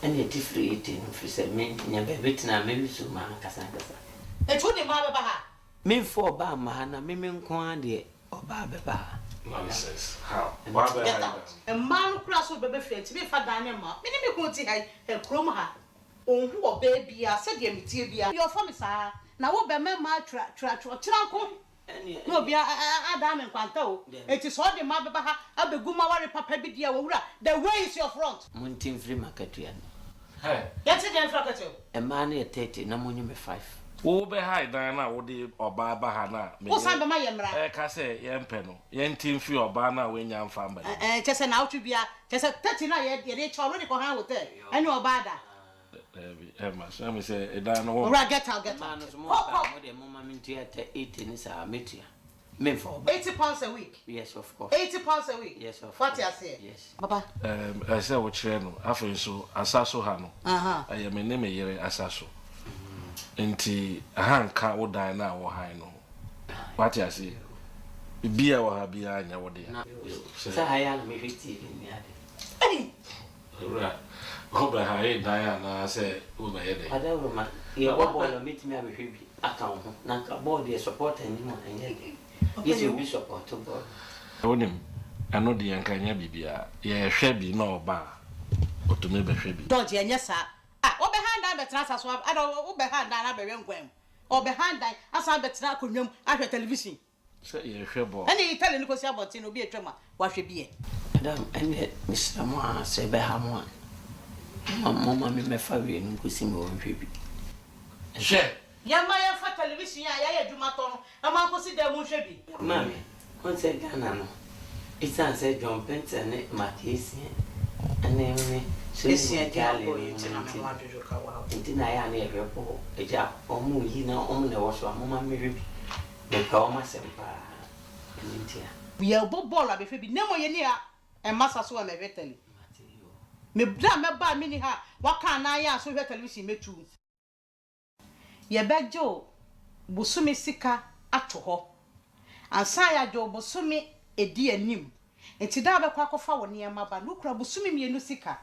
[SPEAKER 2] And yet free eating for said me never written a maybe so man Cassandra.
[SPEAKER 6] It would be Mababa.
[SPEAKER 2] Me for Bama, and me quandy or Baba.
[SPEAKER 10] Nonsense. How?
[SPEAKER 6] A man cross will be friends. Me for Dynama. Many me won't see her chrome her. Oh, who baby, I said, Yemitia, your family, sir. Now, what be my track? No, be a damn and quanto. It is all the Mababa. I'll be good, my papa, be dear. The way is your front.
[SPEAKER 2] Muntin free market.
[SPEAKER 10] Hey,
[SPEAKER 6] that's it, then, Fracas.
[SPEAKER 2] A man at 30, no money 5.
[SPEAKER 10] who be high Diana, would the or Baba Hana?
[SPEAKER 6] What's under my yamra?
[SPEAKER 10] Casse, Yan Peno, Yan Team Free or Bana when young family.
[SPEAKER 6] Just an out to be just a 39 year already for her with it. I know about that.
[SPEAKER 10] Let me say, a Dano.
[SPEAKER 6] Get out.
[SPEAKER 2] Man is more than the moment here at 18 is our meteor. Me for
[SPEAKER 6] £80 a week.
[SPEAKER 2] Yes, of course.
[SPEAKER 6] £80 a week.
[SPEAKER 2] Yes, of
[SPEAKER 6] what
[SPEAKER 2] course.
[SPEAKER 6] I say.
[SPEAKER 2] Yes.
[SPEAKER 6] Papa.
[SPEAKER 10] I say what Cheno, after so, Asaso Hano. I am a name here, Asaso. Enti a hand can't die now or high no. What I say? Be our behind your day.
[SPEAKER 2] So I am 50 in the
[SPEAKER 6] Hey!
[SPEAKER 10] Right. Hope I hate Diana, I say, over here.
[SPEAKER 2] I don't know, you will meet me with you. Account, Nanka body support anyone, and yet. Yes, you'll be supportable.
[SPEAKER 10] Onim, I know the Ankanya Bibia, ye shabby no bar, or to me be shabby.
[SPEAKER 6] Don't you, yes, sir? Or behind that, but swap, I don't behind that, I be or behind that, as I bet now could you at your television.
[SPEAKER 10] Say ye shabby.
[SPEAKER 6] And you tell him because about it will be a tremor, what should be.
[SPEAKER 2] Madam, and yet, Mr. Moore say Behamon. Mamma, me, my family, and Cusimo, and Phoebe.
[SPEAKER 10] Share.
[SPEAKER 6] Yamaya for television, I do my tongue, and my consider won't be.
[SPEAKER 2] Mammy, once a gun, it's answered John Pence and Matisse, and then me, so it's a galley, and deny any of your poor, a job, or move you now on the wash, Mamma, maybe the call myself.
[SPEAKER 6] We are both baller before be no more near, and Master so I'm a veteran. Me blam me ba mini ha, what can I ask so television me too? Ye beg Joe, Busumi sika ato ho. And saya Joe Busumi e di anim. Enti da be kwakọ fa woni e maba no kura Busumi mienu sika.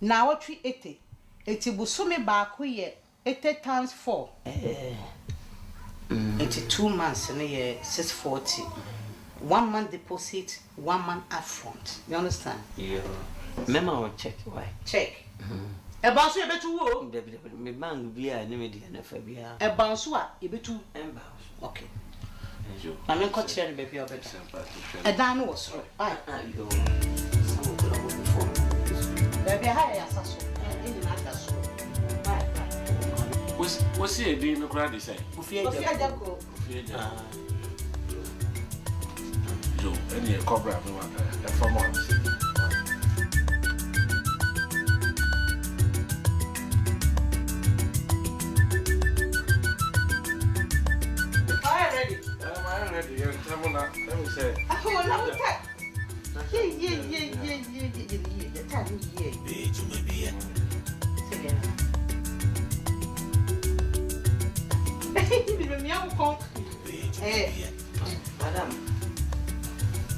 [SPEAKER 6] Na wotwi 80. Enti Busumi ba ko ye 80 times 4. 82 months na ye 640. 1 month deposit, 1 month upfront. You understand?
[SPEAKER 2] Yeah. Mema will check why.
[SPEAKER 6] Check. E bounce you betu wo.
[SPEAKER 2] Me bang bia na me dia na fa bia.
[SPEAKER 6] E bounce wa e betu. Okay. Na me ko kire ne baby obet. E dan no was ro. Ai.
[SPEAKER 2] Yo. Some go go before.
[SPEAKER 6] Baby ha ya saso. E ni na da so. Ai.
[SPEAKER 10] Was see a day no crowd is say.
[SPEAKER 6] Ofie Agya Koo.
[SPEAKER 10] Yo, any cobra me want a former. Let me say.
[SPEAKER 6] Oh, no, that. Yeah. The time,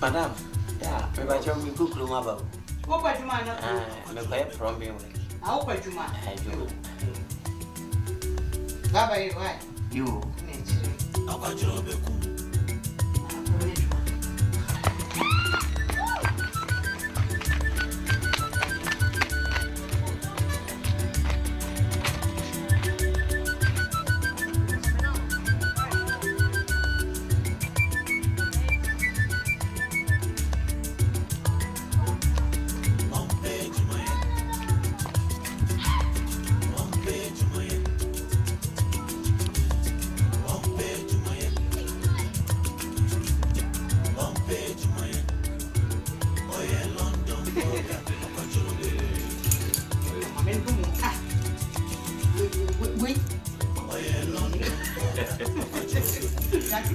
[SPEAKER 2] Madam, yeah, maybe I me cook room about.
[SPEAKER 6] What about you, man?
[SPEAKER 2] I'm a from me.
[SPEAKER 6] I'll put you, man.
[SPEAKER 2] I do.
[SPEAKER 6] Bye bye,
[SPEAKER 2] You.
[SPEAKER 1] Agya Koo.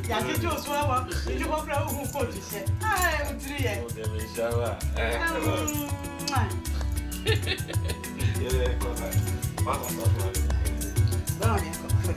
[SPEAKER 5] Ya ke jo so wa. Ni ko pra hu ko ti se. Ai, utiri ye.
[SPEAKER 10] O de me shawa. Yeah, go ahead. Vamos a hablar.
[SPEAKER 5] Vamos bien, como fue.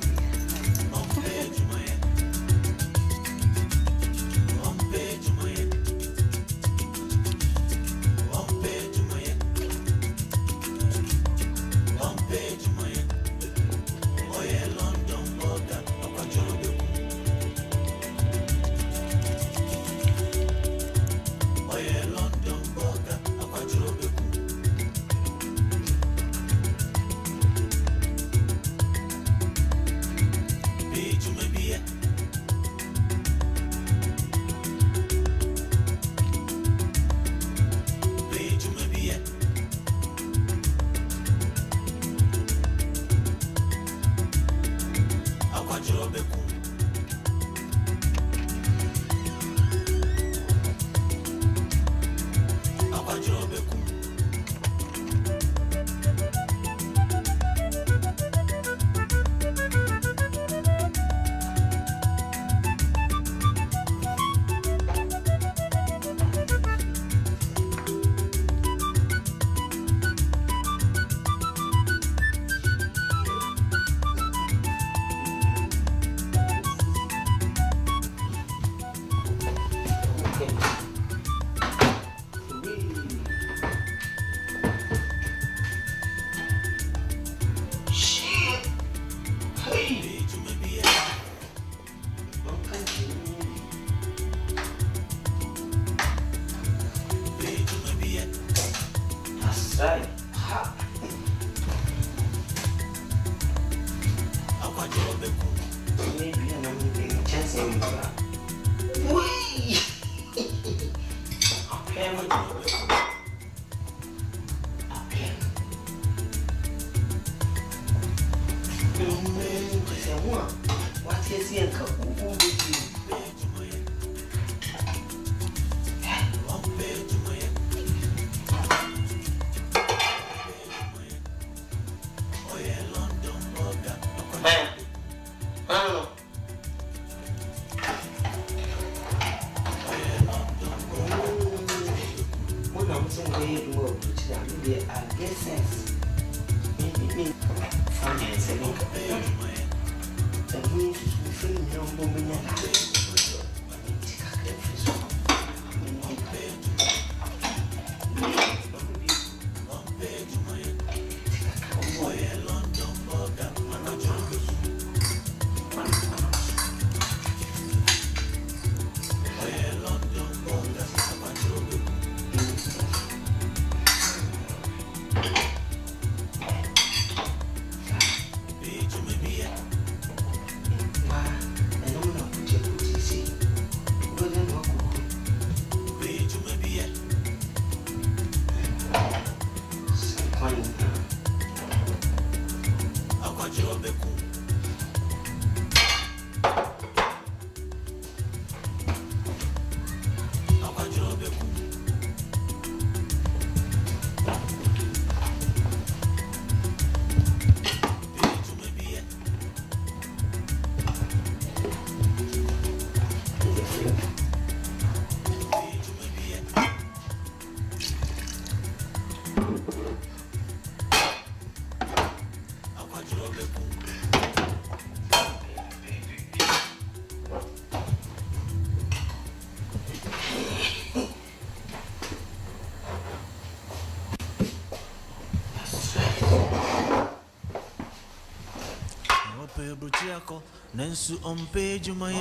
[SPEAKER 1] Nansu on page my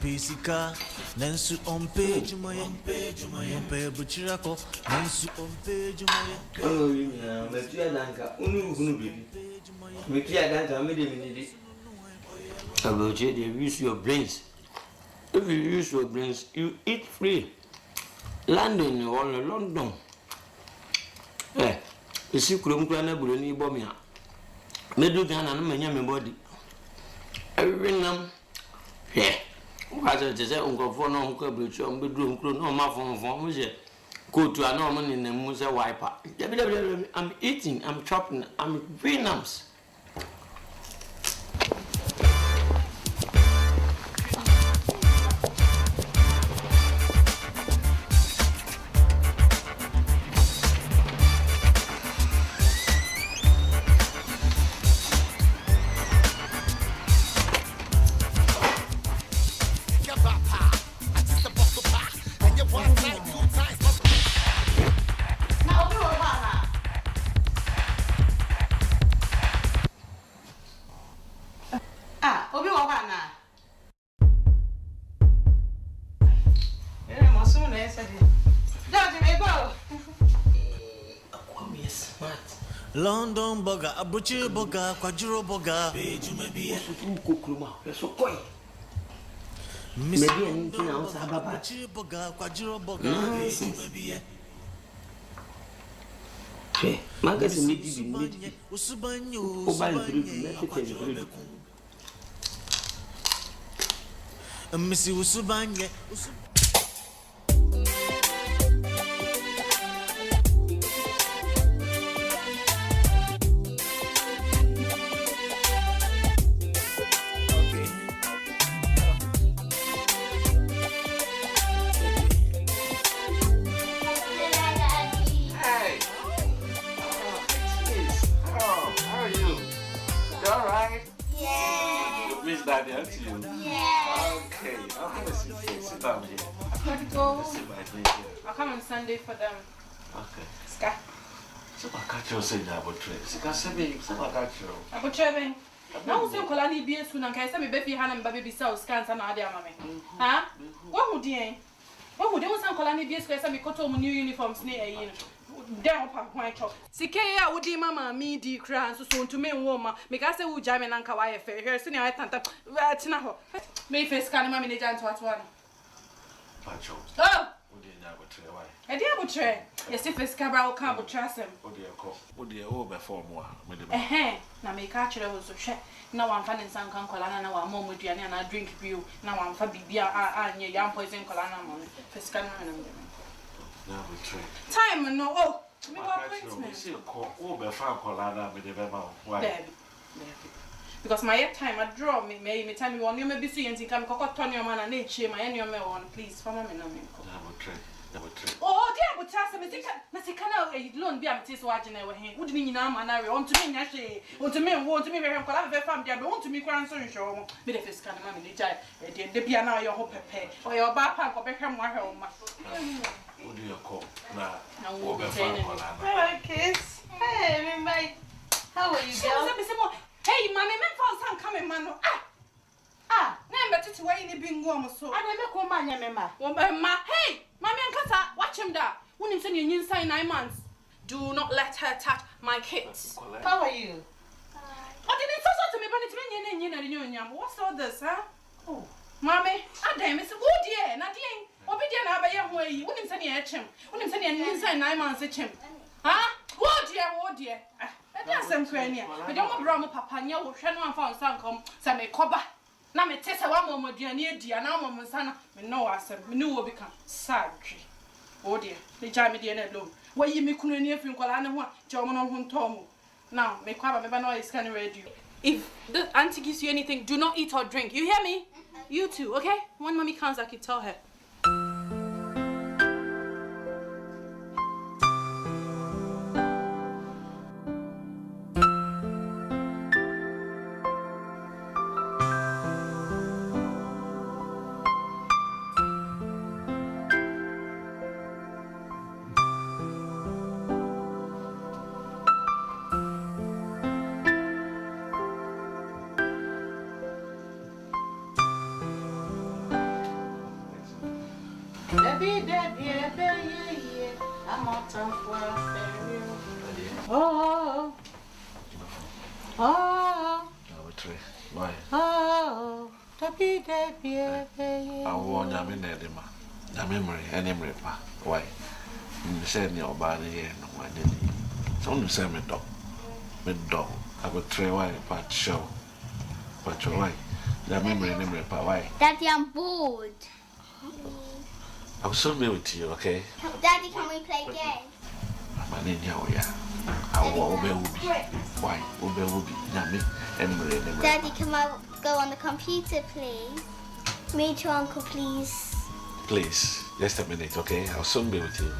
[SPEAKER 1] Pisika, Nansu on page my Buchiraco, Nansu on page my.
[SPEAKER 2] Oh, yeah, Matia Danka, Unu, Matia Danka, made him about it, you use your brains. If you use your brains, you eat free. London or London. Eh, you see, Krumkana Bruni Bomia. Medugan and my body. Every num, yeah. What I say, Uncle Phone, Uncle Bridge, on bedroom, no more from Musia. Go to a Norman in the Musa wiper. I'm eating, I'm chopping, I'm Vietnams.
[SPEAKER 7] na. Maso na ese de. Daddy, me go.
[SPEAKER 2] Akwa me smart.
[SPEAKER 1] London burger, abuchi burger, kwajuro burger.
[SPEAKER 2] Sutu kokruma. Yeso koi. Maybe anything else about
[SPEAKER 1] Abuchi burger, kwajuro burger.
[SPEAKER 2] Che, magazine medi.
[SPEAKER 1] Usubanyo,
[SPEAKER 2] O ba nduru
[SPEAKER 1] Missy Usubanye.
[SPEAKER 10] Daddy, aren't you?
[SPEAKER 11] Yeah.
[SPEAKER 10] Okay, I'll come and sit down here.
[SPEAKER 11] I'll come on Sunday for them.
[SPEAKER 10] Okay.
[SPEAKER 11] Ska.
[SPEAKER 10] So I catch you saying that about trade. So I say me, so I catch you.
[SPEAKER 11] About traveling. Now we say Kolani be a soon and say me baby Hannah and baby South scans and other mammy. Huh? What would you? What would you want Kolani be a square? Some got new uniforms near you. Down up my chop. Sikaya would mama me de crans so soon to me woman. Make us say who jam and Kawaii fair. Here, senior I can't. Tinaho. May face can manage to what one.
[SPEAKER 10] Pacho.
[SPEAKER 11] Oh!
[SPEAKER 10] Would you never try? Why?
[SPEAKER 11] I did a tray. Yes, if it's Cabral can't trust him.
[SPEAKER 10] Would you over for more?
[SPEAKER 11] Now make catch it was a check. Now I'm finding some can colana now I'm mom with you and I drink you. Now I'm for Bibia and your young poison colana on Fiscan and time no oh me
[SPEAKER 10] over for colana with the Bema. Why?
[SPEAKER 11] Because my time I draw me time you want you may be seeing and come cock on your man and nature my any one please for me no me. Oh, dear, but tell me, Nasicana, loan be a tis watching over him. Wouldn't mean I'm an area on to me, Nashi, want to me, very family, I want to me grand so show. But if it's kind of money, the piano, your hope pay, or your back or become my home.
[SPEAKER 10] What do you call now?
[SPEAKER 7] Kiss. Hey, my. How are you, girl?
[SPEAKER 11] Hey, mommy, men found some coming, man. Never to wait in the bingo, so I never call my name, hey! Mommy and Kata, watch him there. Wouldn't send you inside 9 months. Do not let her touch my kids.
[SPEAKER 7] How are you?
[SPEAKER 11] Oh, didn't so to me, but it's been in what's all this, huh? Oh, Mommy, I damn it's a good year, not yet. Obedient, I buy your way. You wouldn't send you at him. Wouldn't send you inside 9 months at him. Huh? Oh dear. That's some crania. I don't want Brahma Papa, and you will share one for some come, some a cobber. Now me test one moment dear near dear now moment son me know as me know will become surgery. Oh dear, the jammy dear alone. Why you me couldn't near from Colana one, German on Tomu. Now me quite a no is can radio. If the auntie gives you anything, do not eat or drink. You hear me? You too, okay? When mommy comes I can tell her.
[SPEAKER 10] I warn you, I'm in Edema. The memory, and memory, why? You said your body here, no one did. Some say me dog. I would try why, but show. But you're right. The memory, why?
[SPEAKER 12] Daddy, I'm bored.
[SPEAKER 10] I'll soon be with you, okay?
[SPEAKER 12] Daddy, can we play games?
[SPEAKER 10] I'm in here, I will obey. Why? Obey.
[SPEAKER 12] Daddy, can I go on the computer, please? Me too, Uncle, please.
[SPEAKER 10] Please, just a minute, okay? I'll soon be with you.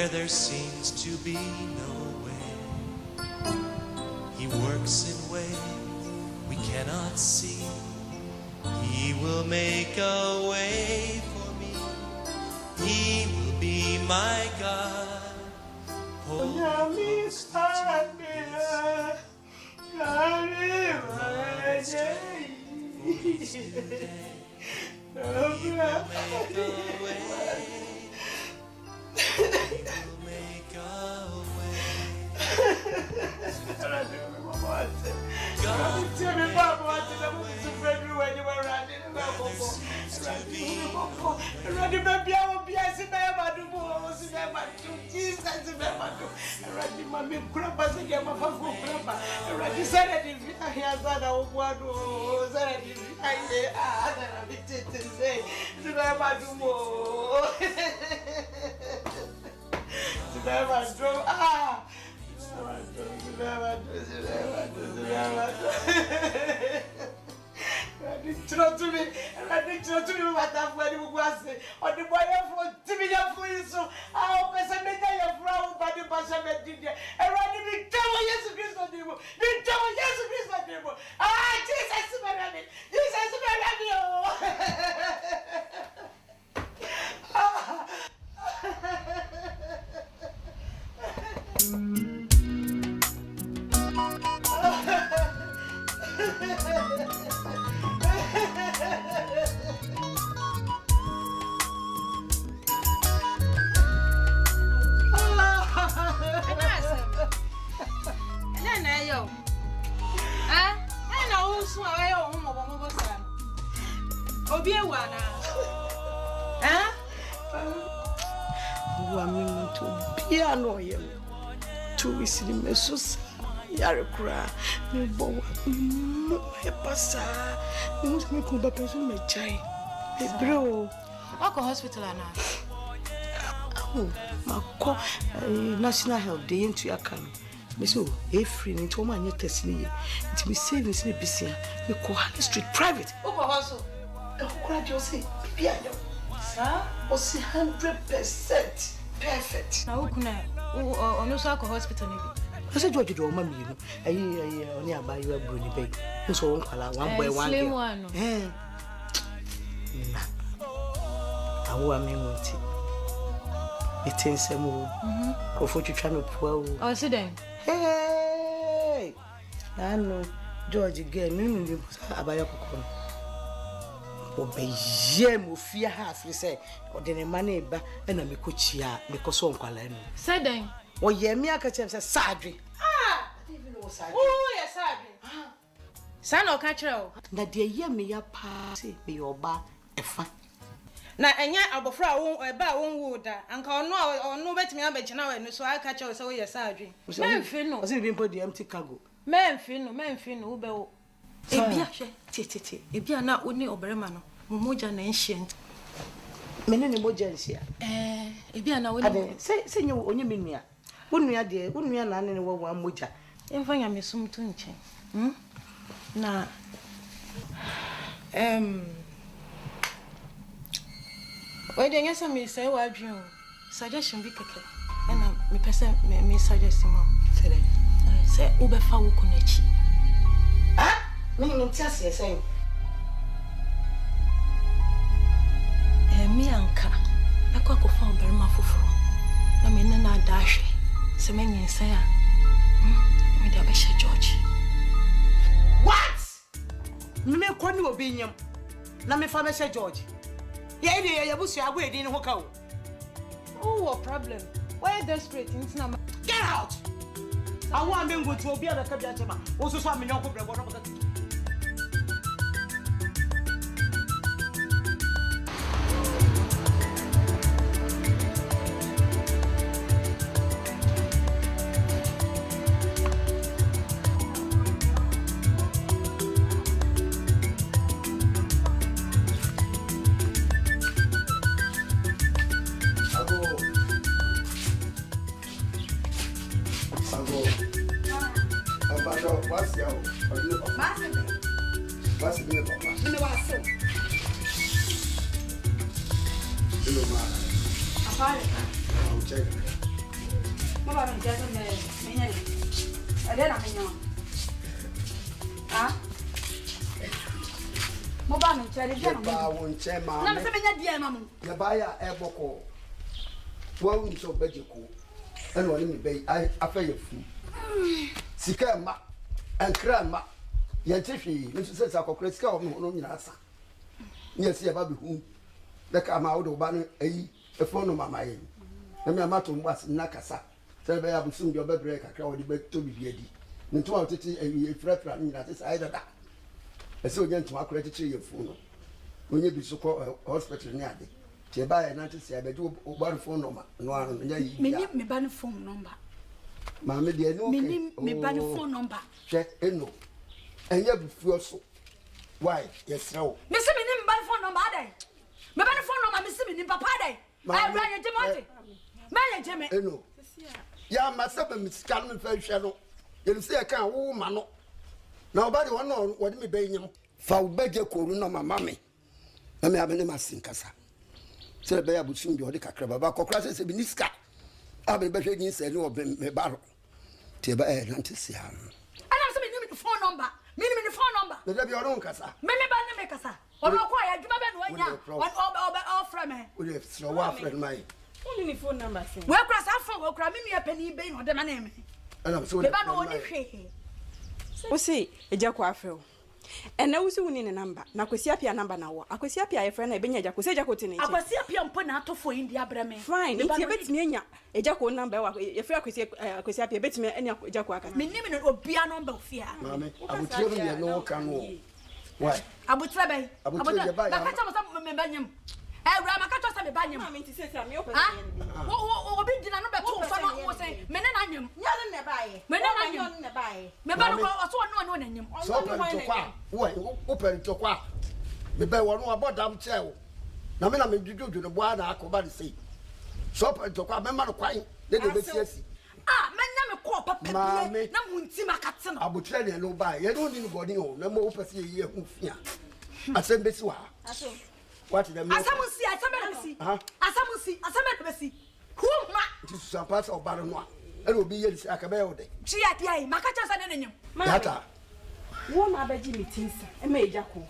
[SPEAKER 13] where there seems to be no way. He works in ways we cannot see. He will make a way for me. He will be my God.
[SPEAKER 7] Yarekura, me bow, me passa, me must make a person my child. Bro,
[SPEAKER 11] I go hospital now.
[SPEAKER 7] Oh, my co national health day into your camp. Me so, free into my new testing. It be savings in a business. Me call High Street private.
[SPEAKER 11] Who go hospital?
[SPEAKER 7] Who could you say? Piano. Sir, or 100% perfect.
[SPEAKER 11] Now, who can I? No, so I go hospital.
[SPEAKER 7] I said, George, do mammy, you know. I only buy you a bruni bag. So one color, one boy, one
[SPEAKER 11] slim one.
[SPEAKER 7] I want me with it. It's in some more. Go for you trying to pull.
[SPEAKER 11] Oh, sit down.
[SPEAKER 7] Hey, I know George again. Maybe I buy a cocoon. Obey Jem of fear half, you say, or then a money back and a Mikuchia, because so color.
[SPEAKER 11] Sit down.
[SPEAKER 7] Or ye me a catch a sadry.
[SPEAKER 11] Ah, oh, yes, sadry. Son or catcher.
[SPEAKER 7] That dear ye me a party be your bar a fun.
[SPEAKER 11] Now, and yet I'll before I buy one wood, and call no or no better me a bet now, and so I catch us away a sadry. Man, Fino, was it been put the empty cargo? Man, Fino, Ubel. If you are not only Obermano, Momoja ancient. Many Mojans here. If you are now, say you only mean me. Wouldn't we, dear, wouldn't we land in one moja? If I am a sum to change. Now, why do you answer me? Say, what you suggestion be keke, and me person me suggest him. Say, Uber Fawu Kunechi. Ah, me just saying. Me anka, I could go for very much. I mean, na dash. So many say, me the Bishop George. What? Me kwani obinyam. Na me fa Bishop George. Yeah, you bush your way in Hokau. Oh, what problem? Why desperate? Get out! I want me to go to a cabin. Also, some young people.
[SPEAKER 6] Mama me just me. Ada na menyo. Ah? Mama me chere dia na.
[SPEAKER 9] Ba won che ma.
[SPEAKER 6] Na me se menya dia ma mu.
[SPEAKER 9] Ya ba ya e boko. Wa uni so beje ko. Eno woni me be afa ya fu. Sika ma. Ankra ma. Ya tihwi, me se sa kokora sika o no nyina asa. Nya se ya ba be hu. Da ka ma wo do ba no ayi e phone no mama ye. Na me amato mbas na kasa. Se be ya bu sum de obebre kakra wo de be to bibia di. Nto wa tete e frafra nyina se sai dada. Ese onye nto akora tete ye fu no. Onye bi so ko hospital ni ade. Ti ba ya na te se abeju o phone number no anu nya yi.
[SPEAKER 6] Me ba no phone number.
[SPEAKER 9] Ma me de no
[SPEAKER 6] okay. Me ba no phone number.
[SPEAKER 9] Che eno. Enye bu fu so. Why? Yes no.
[SPEAKER 6] Me se me ni me ba no phone number ade. Me ba no phone number me se me ni papa ade. I run your Timothy. Man Jimmy.
[SPEAKER 9] Eno. Ya ma se be me sika no fa hwe no. Ye se e kan wo ma no. Na obade won no wode me be nyam. Fa wo Agya Koo no mama me. Na me abene masinkasa. Se be ya busum bi ode kakra baba kokra se bi niska. Abe be hwe nyin se ni obe me baro. Tie ba nantesia.
[SPEAKER 6] Ana se me ni phone number. Me ni phone number.
[SPEAKER 9] Me da bi oro nkasa.
[SPEAKER 6] Me ba na me kasa. Ono kwa ya djuma be no anya. One offer me.
[SPEAKER 9] We so wa friend mai.
[SPEAKER 11] Only the phone number say.
[SPEAKER 6] We kura sa phone we kura me nua pani be no de ma na me.
[SPEAKER 9] Ana so
[SPEAKER 6] me ba no oni hwe.
[SPEAKER 11] O say Agya Koo afro. Ena wo se woni ne number. Na kwesi apia number na wo. Akwesi apia ye friend na be nya Agya Koo. Se Agya Koo te ne che.
[SPEAKER 6] Akwesi apia mpo na atofo indi abra me.
[SPEAKER 11] Fine. Nti e betimi anya Agya Koo number wa ye frɛ akwesi apia betimi anya Agya Koo aka.
[SPEAKER 6] Me nim no obia number ofia.
[SPEAKER 9] Mame, abutire me no kan no. Why?
[SPEAKER 6] Abutire be.
[SPEAKER 9] Abutire ba ya.
[SPEAKER 6] Makata mo sa me banyam. Ewura makata sa me banyam.
[SPEAKER 11] Mama nti se me open.
[SPEAKER 6] Wo obi dina no be to fa no wo say me ne na nyam.
[SPEAKER 11] Nya ne baaye.
[SPEAKER 6] Me ne na nyam ne baaye. Me ba no so no na nyam.
[SPEAKER 9] So pe to kwa. Wo open to kwa. Me be wo no abodam che wo. Na me na me dwudwu no bo na akoba de sei. So pe to kwa me ma no kwan. De de be siasi.
[SPEAKER 6] Ah, menya me ko papa bie na munti makate no.
[SPEAKER 9] Abutire ne no ba. Ye no ni no body o. Na mo wo pese ye hu fia. Asem be si wa.
[SPEAKER 11] Aso.
[SPEAKER 9] What the me?
[SPEAKER 6] Asamusi. Asame be si. Huma.
[SPEAKER 9] Ti su pass o bar no. E no bi ye di akabe o de.
[SPEAKER 6] Chi ya dia yi makacha sa ne nyam.
[SPEAKER 9] Yata.
[SPEAKER 11] Wo ma ba ji meeting sa. E ma Agya Koo.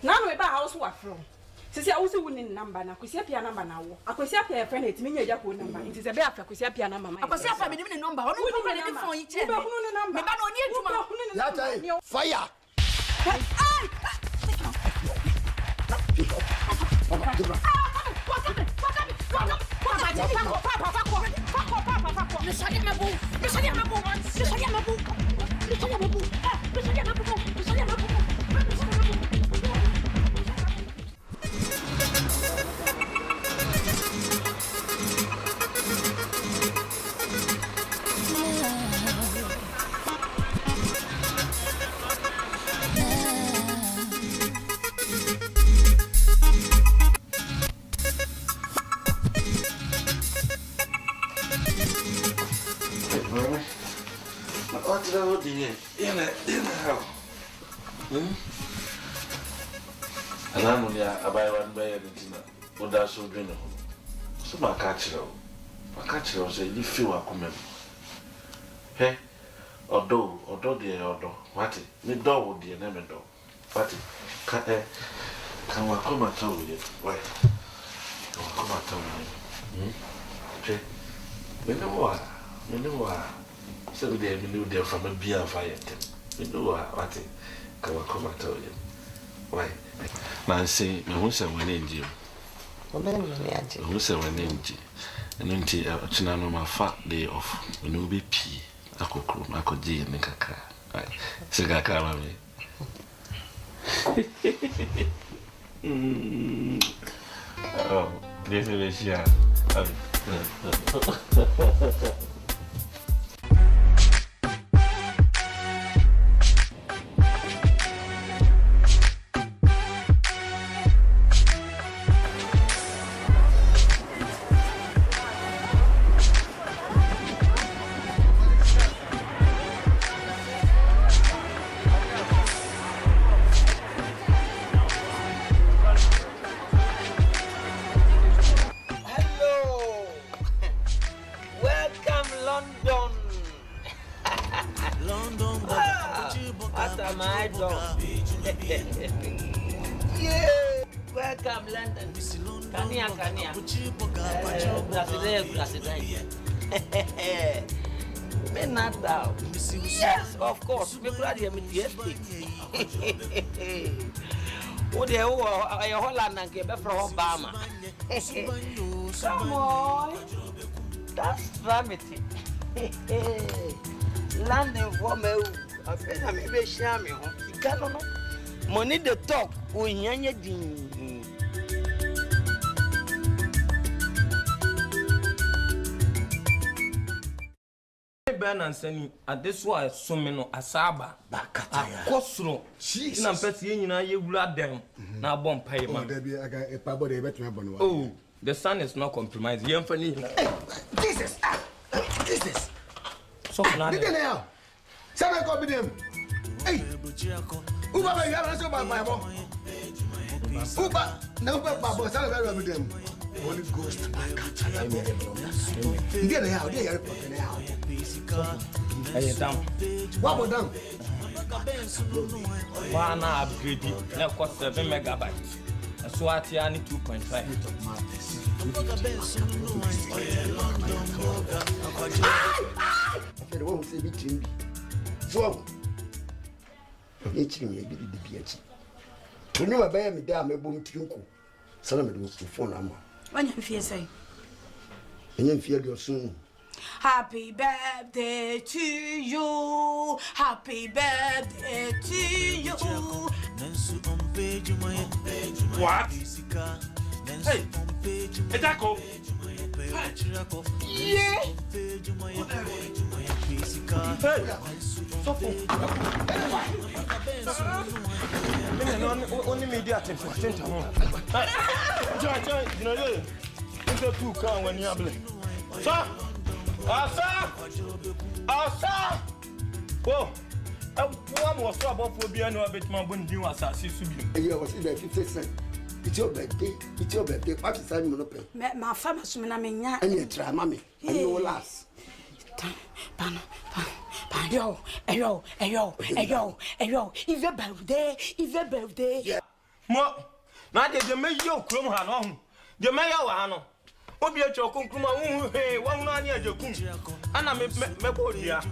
[SPEAKER 11] Na no e ba house wa from. Sisi a wo se woni number na kwesi apia number na wo. Akwesi apia friend etimi nya Agya Koo number. Nti se be afia kwesi apia number mai.
[SPEAKER 6] Akwesi apia be ni number. Onu ko be ni phone yi che. Me ba no ni aduma.
[SPEAKER 9] Yata. Fire.
[SPEAKER 6] Ai.
[SPEAKER 10] Alamulia abayawan bayan ntina oda so dwene ho so maka kire o say ni fi wa komem he odo de odo wati mi do wo de na me do wati kan wa koma tawo ye wai wa koma tawo ye che me no wa so de mi no de from bia fa ye tem me no wa wati kan wa koma tawo ye wai na say me hu se wani nji o be me aje hu se wani nji eno nti china no ma fa day off me no be pi akokro akoje ne kakra ai se kakra ma me oh this is yeah
[SPEAKER 2] Welcome welcome London. Kania. Me not down. Yes, of course. Me glad you meet yesterday. Oh, the Holland and Quebec from Obama. Come on. That's vanity. London for me. I feel I'm a shame. You can't money the talk. We nyanya din.
[SPEAKER 14] And sending at this why so many asaba akosro na mpese yenyina ye wura dem na bomb pay man. Oh, the sun is not compromised. Jesus. So now
[SPEAKER 9] Sana ko bidem. Hey. Uba ba yara so ba my bo. Uba na uba ba bo sana ba bidem. Holy Ghost. Ndiye na ya, ndiye ya report na ya.
[SPEAKER 14] Hey, down.
[SPEAKER 9] What about down?
[SPEAKER 14] One upgrade na cost 7 megabytes. So at ya ni 2.5.
[SPEAKER 9] After one say bit chimbi. So. Ni chimi bi bi achi. Tuni wa ba me da me bom tinko. Sana me do phone am.
[SPEAKER 6] Wanya mfie say.
[SPEAKER 9] Enye mfie do sun.
[SPEAKER 6] Happy birthday to you. Happy birthday to you.
[SPEAKER 10] What? Hey, Agya Koo.
[SPEAKER 6] Yeah.
[SPEAKER 14] Hey, so only media attention. Join, you know, into two can when you have sir. Asa! Whoa! One was so about for being a bit more when you was assassin.
[SPEAKER 9] You was in the 50 cents. It's your birthday. It's your birthday. What is that?
[SPEAKER 6] My family sumina menya.
[SPEAKER 9] And you try, mommy. And you will last.
[SPEAKER 6] Yo. If your birthday.
[SPEAKER 14] Yeah. Mo, now they make you chrome hano. The mayor hano. Obi a chokum kuma hey, one man near Jokum. And I me bodia.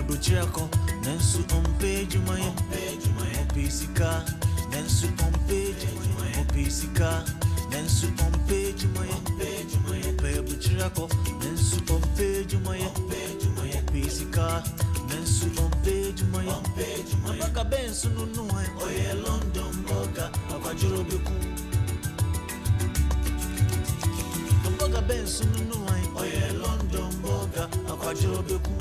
[SPEAKER 1] Buchako, Nansu on page, my Pisika, Nansu on page, Pisika, Nansu on page, my Buchako, Nansu on page, my Pisika, Nansu on page, my Baka Benson, no, I London Boga, Akajuro Beku. Baka Benson, no, I London Boga, Akajuro Beku.